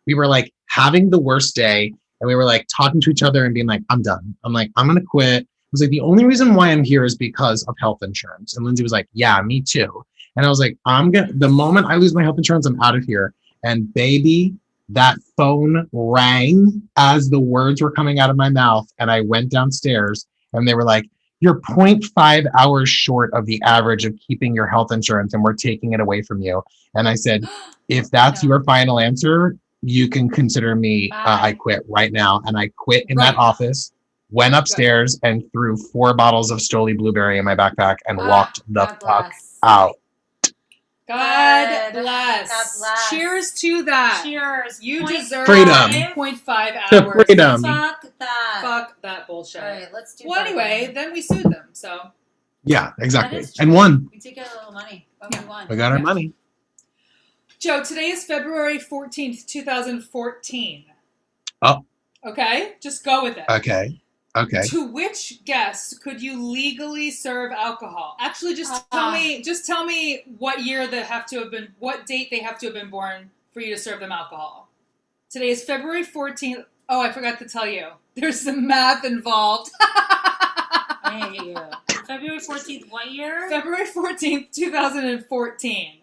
we were like having the worst day, and we were like talking to each other and being like, I'm done. I'm like, I'm gonna quit. I was like, the only reason why I'm here is because of health insurance. And Lindsey was like, yeah, me too. And I was like, the moment I lose my health insurance, I'm out of here. And baby, that phone rang as the words were coming out of my mouth. And I went downstairs and they were like, you're 0.5 hours short of the average of keeping your health insurance, and we're taking it away from you. And I said, if that's your final answer, you can consider me, I quit right now. And I quit in that office, went upstairs and threw 4 bottles of Stoli Blueberry in my backpack and walked the God fuck bless. out. God Good. bless. God bless. Cheers to that. Cheers. You Point deserve Freedom. 0.5 To hours. freedom. Fuck that. Fuck that bullshit. All right, let's do Well, that anyway, again. then we sued them. So, Yeah, exactly. That is true. And won. We did get a little money, but Yeah. we won. We got our Yeah. money. Joe, today is February 14th, 2014. Oh. Okay? Just go with it. Okay. Okay. To which guest could you legally serve alcohol? Actually, just tell me what year what date they have to have been born for you to serve them alcohol. Today is February 14th. Oh, I forgot to tell you. There's some math involved. I hate you. February 14th, what year? February 14th, 2014.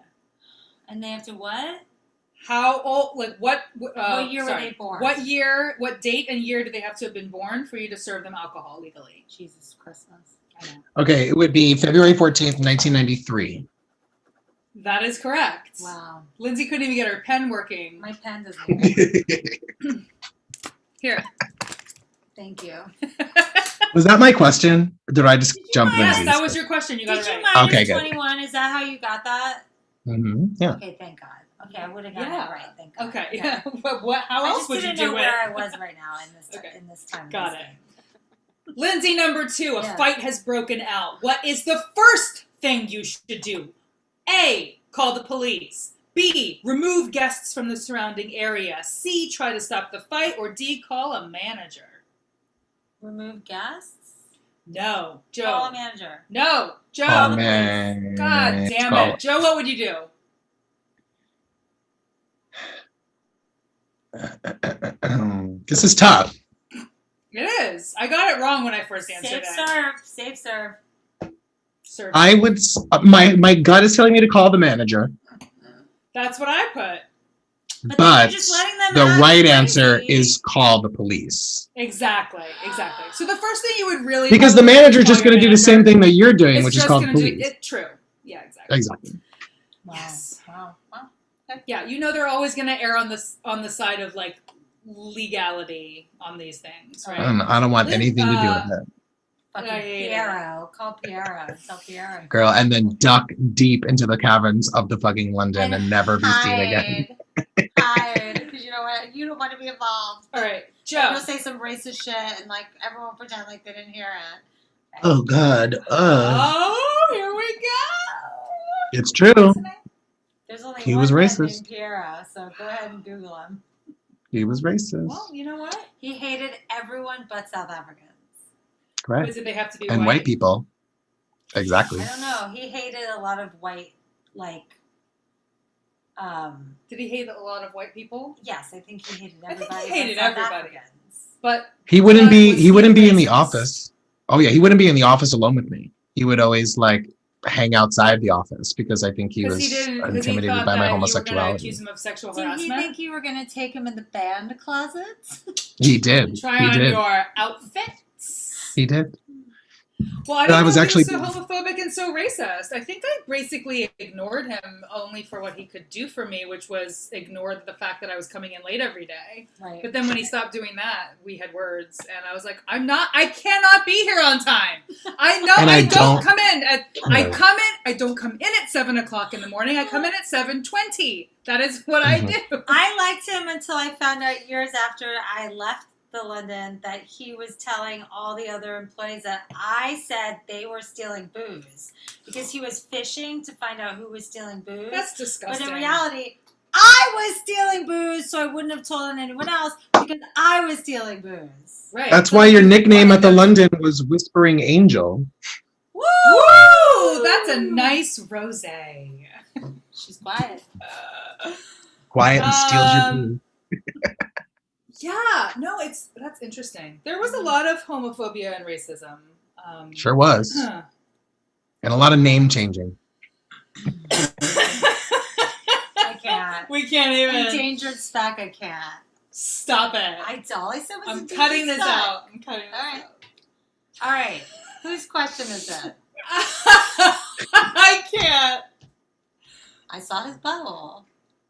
And they have to what? How old, like what year were they born? What date and year do they have to have been born for you to serve them alcohol legally? Jesus Christmas. I know. Okay, it would be February 14th, 1993. That is correct. Wow. Lindsay couldn't even get her pen working. My pen doesn't work. Here. Thank you. Was that my question? Or did I just jump mind? Yes, Lindsay's? that was your question. You got Did it you right. minus Okay, good. 21? Is that how you got that? Yeah. Okay, thank God. Okay, I would have gotten Yeah. it right. Thank God. Okay. Yeah. What? How I else just would you didn't do know it? where I was right now in this Okay. in this time. Got this it. game. Lindsay, number 2. A Yeah. fight has broken out. What is the first thing you should do? A. Call the police. B. Remove guests from the surrounding area. C. Try to stop the fight. Or D. Call a manager. Remove guests? No, Joe. Call a manager. No, Joe. Oh, man. God damn Call- it, Joe. What would you do? This is tough. It is. I got it wrong when I first answered Safe it. serve. Safe serve. Sir, I would. My gut is telling me to call the manager, that's what I put. But then but you're just letting them the act right crazy. answer is call the police, Exactly. So the first thing you would really because the probably manager's call just your going to do the manager same thing that you're doing, is which is just call the gonna do police. it. True. Yeah, exactly. Exactly. Wow. Yes. Wow. Wow. Yeah, you know they're always going to err on the side of like legality on these things, right? I don't want anything to do with it, Fucking I hate it. Piero. Call Piero. Tell Piero. girl. And then duck deep into the caverns of the fucking London and never be seen again. Hide. Because you know what? You don't want to be involved. All right, Joe. Joe. Go say some racist shit and like everyone pretend like they didn't hear it. Oh God. Oh, here we go. It's true. There's only He one was man racist. named Piero, so go ahead and Google him. He was racist. Well, you know what? He hated everyone but South Africans. Correct. Was it they have to be And white people. Exactly. I don't know. He hated a lot of white, like, Did he hate a lot of white people? yes, I think he hated I think everybody. he hated but South everybody. Africans. But He wouldn't But be. was He he wouldn't be in the racist? office. Oh yeah, he wouldn't be in the office alone with me. He would always like hang outside the office because I think he because was he didn't, because he intimidated thought by my that you were going to homosexuality. accuse him of sexual Did he harassment. think you were going to take him in the band closet? He did. Try He on did. your outfits. He did. Well, I But didn't I know was he actually- was so homophobic and so racist. I think I basically ignored him only for what he could do for me, which was ignore the fact that I was coming in late every day. Right. But then when he stopped doing that, we had words, and I was like, I cannot be here on time. I know And I I don't don't- come in. I No. come in I don't come in at 7 o'clock in the morning. I come in at 7:20. That is what I do. I liked him until I found out years after I left the London that he was telling all the other employees that I said they were stealing booze because he was fishing to find out who was stealing booze. That's disgusting. But in reality, I was stealing booze, so I wouldn't have told anyone else because I was stealing booze. Right. That's why your nickname at the London was Whispering Angel. Woo! Woo! That's a nice rosé. She's quiet. Quiet and steals your booze. Yeah, no, that's interesting. There was a lot of homophobia and racism. Sure was. Huh. And a lot of name changing. I can't. We can't even. Endangered speck, I can't. Stop it. All I said was I'm endangered cutting this speck. out. I'm cutting this All right. out. All right. Whose question is it? I can't. I saw his butthole.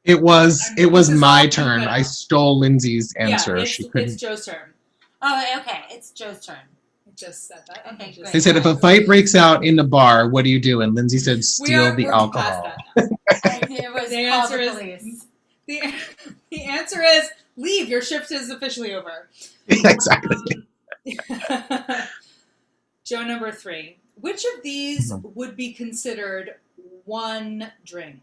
It was This is my all turn. people. I stole Lindsay's answer. Yeah, She it's couldn't. Joe's turn. Oh, okay. It's Joe's turn. I just said that. Okay, Just- great. They said, if a fight breaks out in the bar, what do you do? And Lindsay said, steal the we're alcohol. past that now. It was The call answer the is- police. The answer is leave. Your shift is officially over. Exactly. Joe number 3. Which of these would be considered one drink?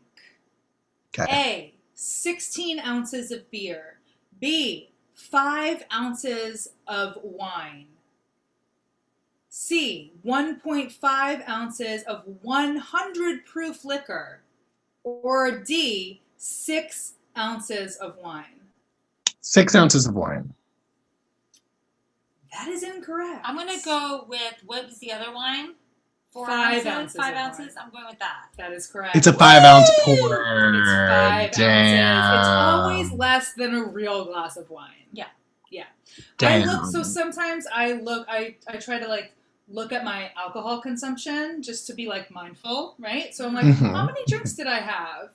Okay. A, 16 ounces of beer. B, 5 ounces of wine. C, 1.5 ounces of 100 proof liquor. Or D, 6 ounces of wine. 6 ounces of wine. That is incorrect. I'm going to go with, what was the other wine? 4 5 ounces? ounces 5 of ounces? wine. I'm going with that. That is correct. It's a 5-ounce pour. It's 5 Damn. ounces. It's always less than a real glass of wine. Yeah. Yeah. Damn. Sometimes I try to look at my alcohol consumption just to be mindful, right? So I'm like, how many drinks did I have?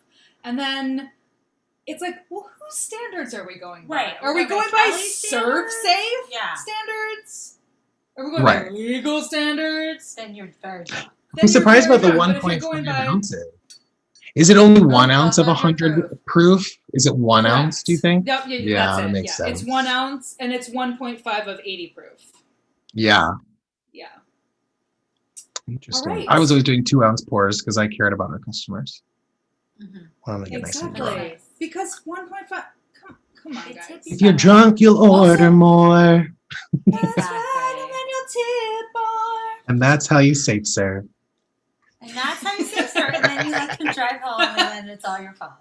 And then it's like, well, whose standards are we going by? Right. Are we By going by Kelly's serve standards? safe Yeah. standards? Are we going by Right. legal standards? Then you're very drunk. I'm surprised about the 1.5 ounces. Is it only 1 ounce of 100 proof? Is it 1 Correct. ounce, do you think? Yep, Yeah, that's that it. makes sense. It's 1 ounce and it's 1.5 of 80 proof. Yeah. Yeah. Interesting. All right. I was always doing 2-ounce pours because I cared about our customers. Mm-hmm. I want them to get nice and drunk. Exactly. Because 1.5. Come on, They guys. tip If you're drunk, you'll Also- order more. That's Exactly. right, and then you'll tip more. And that's how you safe serve. And that's how you say sir. And then you let them drive home and then it's all your fault.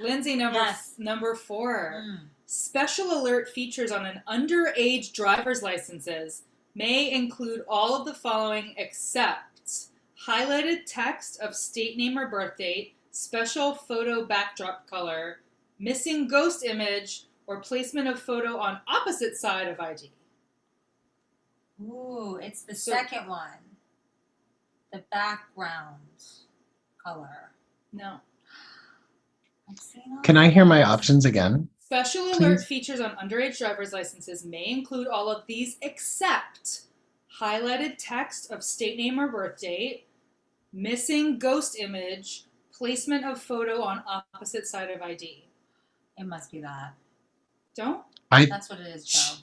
Lindsay, Yes. number 4. Mm. Special alert features on an underage driver's licenses may include all of the following except highlighted text of state name or birth date, special photo backdrop color, missing ghost image, or placement of photo on opposite side of ID. Ooh, it's the So- second one. The background color. No. I've seen all Can I hear my options again? Special alert features on underage driver's licenses may include all of these except highlighted text of state name or birth date, missing ghost image, placement of photo on opposite side of ID. It must be that. Don't? That's what it is, Joe.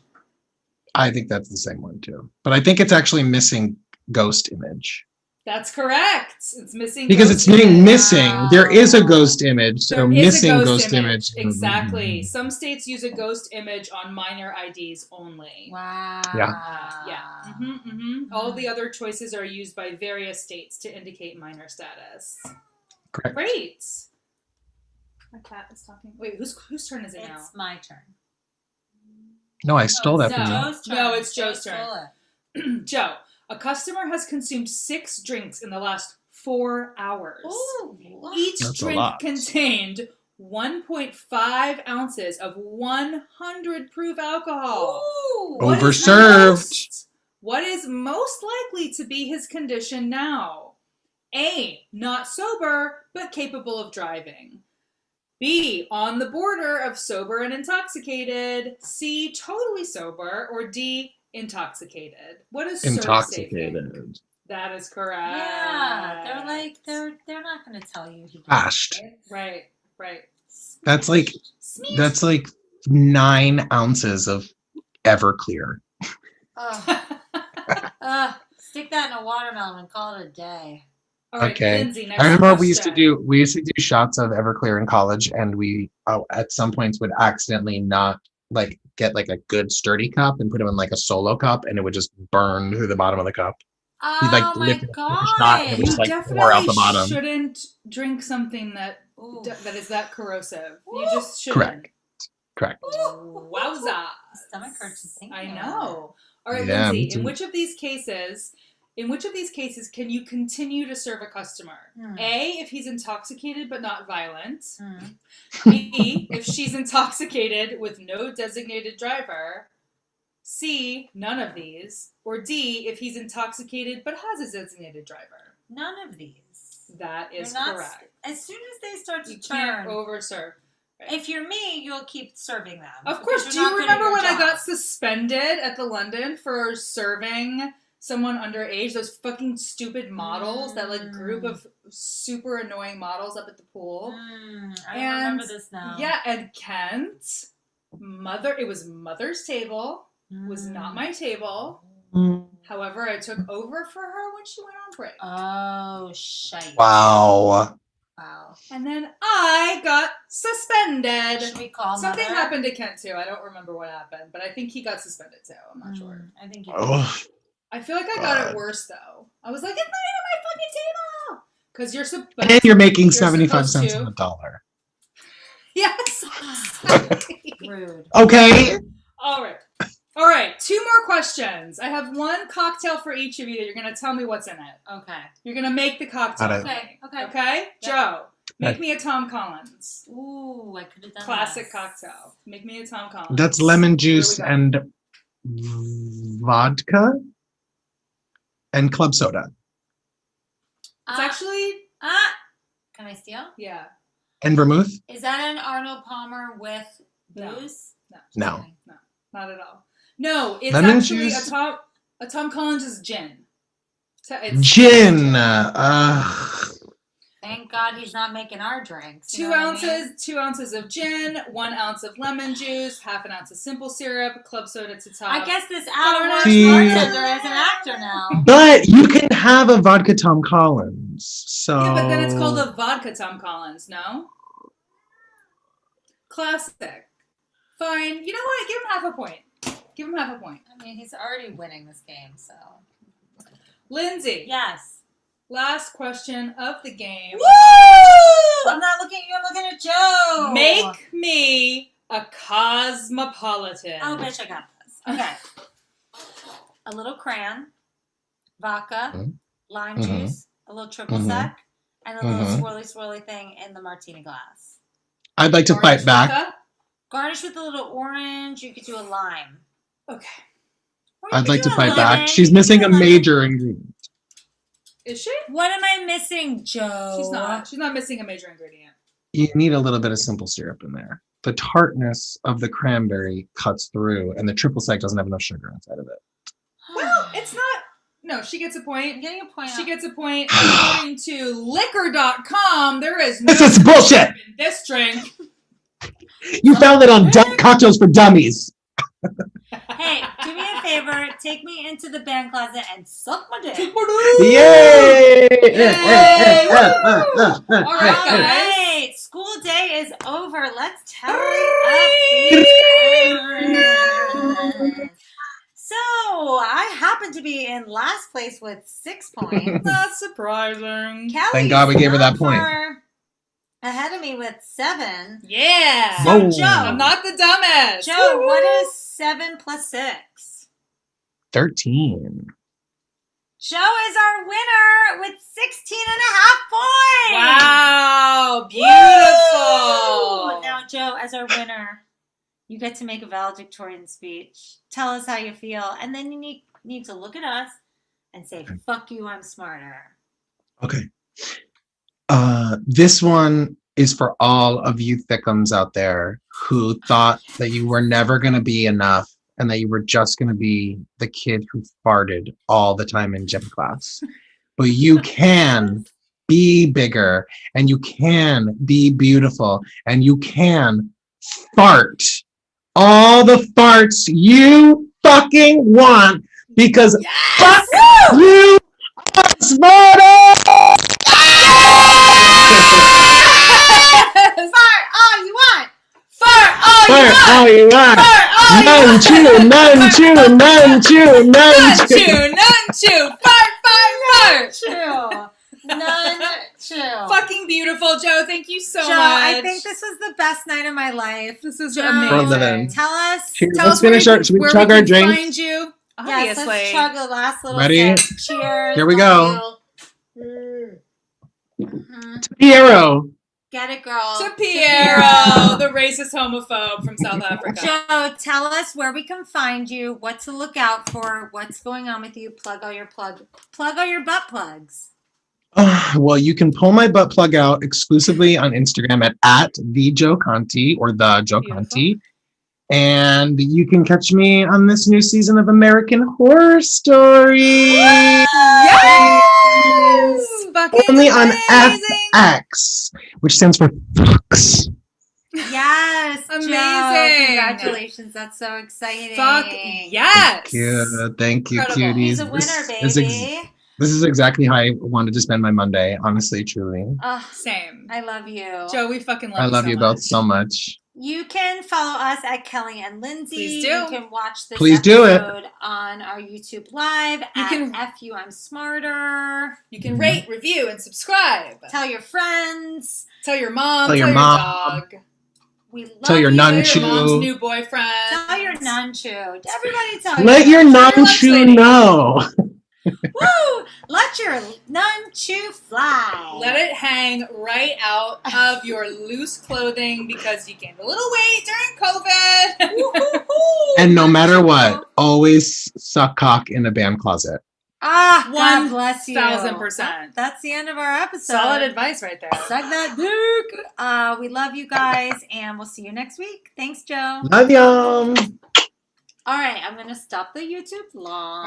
I think that's the same one too. But I think it's actually missing ghost image. That's correct. It's missing Because ghost it's being image. missing. There is a ghost image. So There is a missing ghost image. Exactly. Some states use a ghost image on minor IDs only. Wow. Yeah. All the other choices are used by various states to indicate minor status. Correct. Great. My cat is talking. Wait, whose turn is it now? It's my turn. No, I stole that no. from you. Joe's turn. No, it's Joe's Joe turn. stole it. Joe, a customer has consumed 6 drinks in the last 4 hours. Ooh. Each That's a drink lot. contained 1.5 ounces of 100 proof alcohol. Ooh. What is Overserved. What is most likely to be his condition now? A, not sober, but capable of driving. B, on the border of sober and intoxicated. C, totally sober. Or D, intoxicated. What is serve safe think? Intoxicated. That is correct. Yeah, they're like they're not going to tell you. Bashed. Right. That's like 9 ounces of Everclear. Stick that in a watermelon and call it a day. All right, Okay. Lindsey, next I remember question. we used to do shots of Everclear in college, and we at some points would accidentally not like get like a good sturdy cup and put them in like a solo cup, and it would just burn through the bottom of the cup. You'd, like, Oh my lift it up with a shot, and it god! would just, You like, pour out definitely the bottom. shouldn't drink something that Ooh. that is that corrosive. You Ooh. just shouldn't. Correct. Ooh. Wowza. My stomach hurts just thinking I about know. All right, Yeah, me Lindsey, too. in which of these cases can you continue to serve a customer? A, if he's intoxicated but not violent. it. B, if she's intoxicated with no designated driver. C, none of these. Or D, if he's intoxicated but has a designated driver. None of these. That is You're not- correct. As soon as they start to You can't turn, overserve. if you're me, you'll keep serving them. Of course. because Do you're you not good at remember your when I job. got suspended at the London for serving someone underage? Those fucking stupid models, that like group of super annoying models up at the pool. I remember And- this now. Yeah, and Kent, it was mother's table, was not my table. However, I took over for her when she went on break. Oh, shite. Wow. Wow. And then I got suspended. Should we call Something Mother? happened to Kent too. I don't remember what happened, but I think he got suspended too. I'm not sure. I think you Oh, I feel like I got God. it worse though. I was like, it's not even my fucking table. Because you're supposed and you're making you're 75 supposed cents to. on the dollar. Yes. rude. Okay. All right. 2 more questions. I have 1 cocktail for each of you that you're going to tell me what's in it. Okay. You're going to make the cocktail. Got it. for me. Okay. Okay? Yep. Joe, make Okay. me a Tom Collins. Ooh, I could have done Classic this. cocktail. Make me a Tom Collins. That's lemon Here juice we go. and vodka and club soda It's actually, Can I steal? yeah. and vermouth. Is that an Arnold Palmer with No. booze? No. Okay. Not at all. No, it's Lemon actually juice? a Tom Collins is gin. It's Gin. Thank God he's not making our drinks. you 2 know what I mean? ounces, 2 ounces of gin, 1 ounce of lemon juice, half an ounce of simple syrup, club soda to top. I guess this out-of-work See- bartender is an actor now. But you can have a vodka Tom Collins. So Yeah, but then it's called a vodka Tom Collins, no? Classic. Fine. You know what? Give him half a point. Give him half a point. I mean, he's already winning this game, so. Lindsey, Yes. last question of the game. Woo! I'm not looking at you, I'm looking at Joe. Make me a cosmopolitan. Oh, bitch, I got this. Okay. A little crayon, vodka, Mhm. lime Mhm. juice, a little triple Mhm. sec, and a little Mhm. swirly thing in the martini glass. I'd like to Orange fight back. vodka? Garnish with a little orange. You could do a lime. Okay. Or you I'd could like do to a fight lemon. back. She's You could missing do a lemon. major ingredient. Is she? What am I missing, Joe? She's not. She's not missing a major ingredient. You need a little bit of simple syrup in there. The tartness of the cranberry cuts through, and the triple sec doesn't have enough sugar inside of it. Well, it's not. No, she gets a I'm point. getting a point. She out. gets a point. According to liquor.com, there is no This is bullshit. syrup in this drink. You found it on Cocktails for Dummies. Hey, do me a favor. Take me into the band closet and suck my dick. Yay! Yay! All All right, guys. right, school day is over. Let's tally up these points. So I happen to be in last place with 6 points. Not surprising. Kelly's Thank God we gave her that not point. far ahead of me with 7. Yeah. So Whoa. Joe, I'm not the dumbest. Joe, Woo-woo. what is 7 plus 6? 13. Joe is our winner with 16 and a half points. Wow. Woo! Beautiful. Now, Joe, as our winner, you get to make a valedictorian speech. Tell us how you feel. And then you need to look at us and say, fuck you, I'm smarter. Okay. This one is for all of you thickums out there who thought that you were never going to be enough and that you were just going to be the kid who farted all the time in gym class. But you can be bigger, and you can be beautiful, and you can fart all the farts you fucking want, because fuck you, smarter! Fart all you want. Fart all you Fart want. all you want. Fart all you None want. chew, none chew, none chew, none None chew. chew, none chew. Fart, fart, fart. Chew. None chew. Fucking beautiful, Joe. Thank you so Joe, much. I think this was the best night of my life. This is Joe, amazing. tell us. Cheers. Tell Let's us where finish we our. can- Should we where chug we our can drink? find you. Yes, Obviously. let's chug the last little Ready? sip. Cheers. Here we Love go. you. Piero. Get it, girl. To Piero, the racist homophobe from South Africa. Joe, tell us where we can find you, what to look out for, what's going on with you. Plug all your butt plugs. Well, you can pull my butt plug out exclusively on Instagram at the Joe Conti or the Joe Beautiful. Conti. And you can catch me on this new season of American Horror Story. Yes! Fucking Only on amazing. FX, which stands for Fox. Yes, Amazing. Joe, congratulations. That's so exciting. Fuck yes. Thank you, Incredible. cuties. He's a winner, This baby. This is exactly how I wanted to spend my Monday, honestly, truly. Same. I love you. Joe, we fucking love I you love so you much. both so much. You can follow us at Kelly and Lindsey. Please do. You can watch this Please do it. episode on our YouTube Live You at can- FU I'm Smarter. You can rate, review, and subscribe. Tell your friends. Tell your mom. Tell Tell your your mom. dog. We love Tell your you. nun Tell your mom's Chew. new boyfriend. Tell your nunchu. Everybody tell Let your lunch non-chew lady. know. Woo! Let your nunchu fly. Let it hang right out of your loose clothing because you gained a little weight during COVID. Woo-hoo-hoo. And no matter what, always suck cock in a band closet. Ah, God bless you. 1000%. That's the end of our episode. Solid advice right there. Suck that dick. We love you guys, and we'll see you next week. Thanks, Joe. Love y'all. All right, I'm going to stop the YouTube vlog.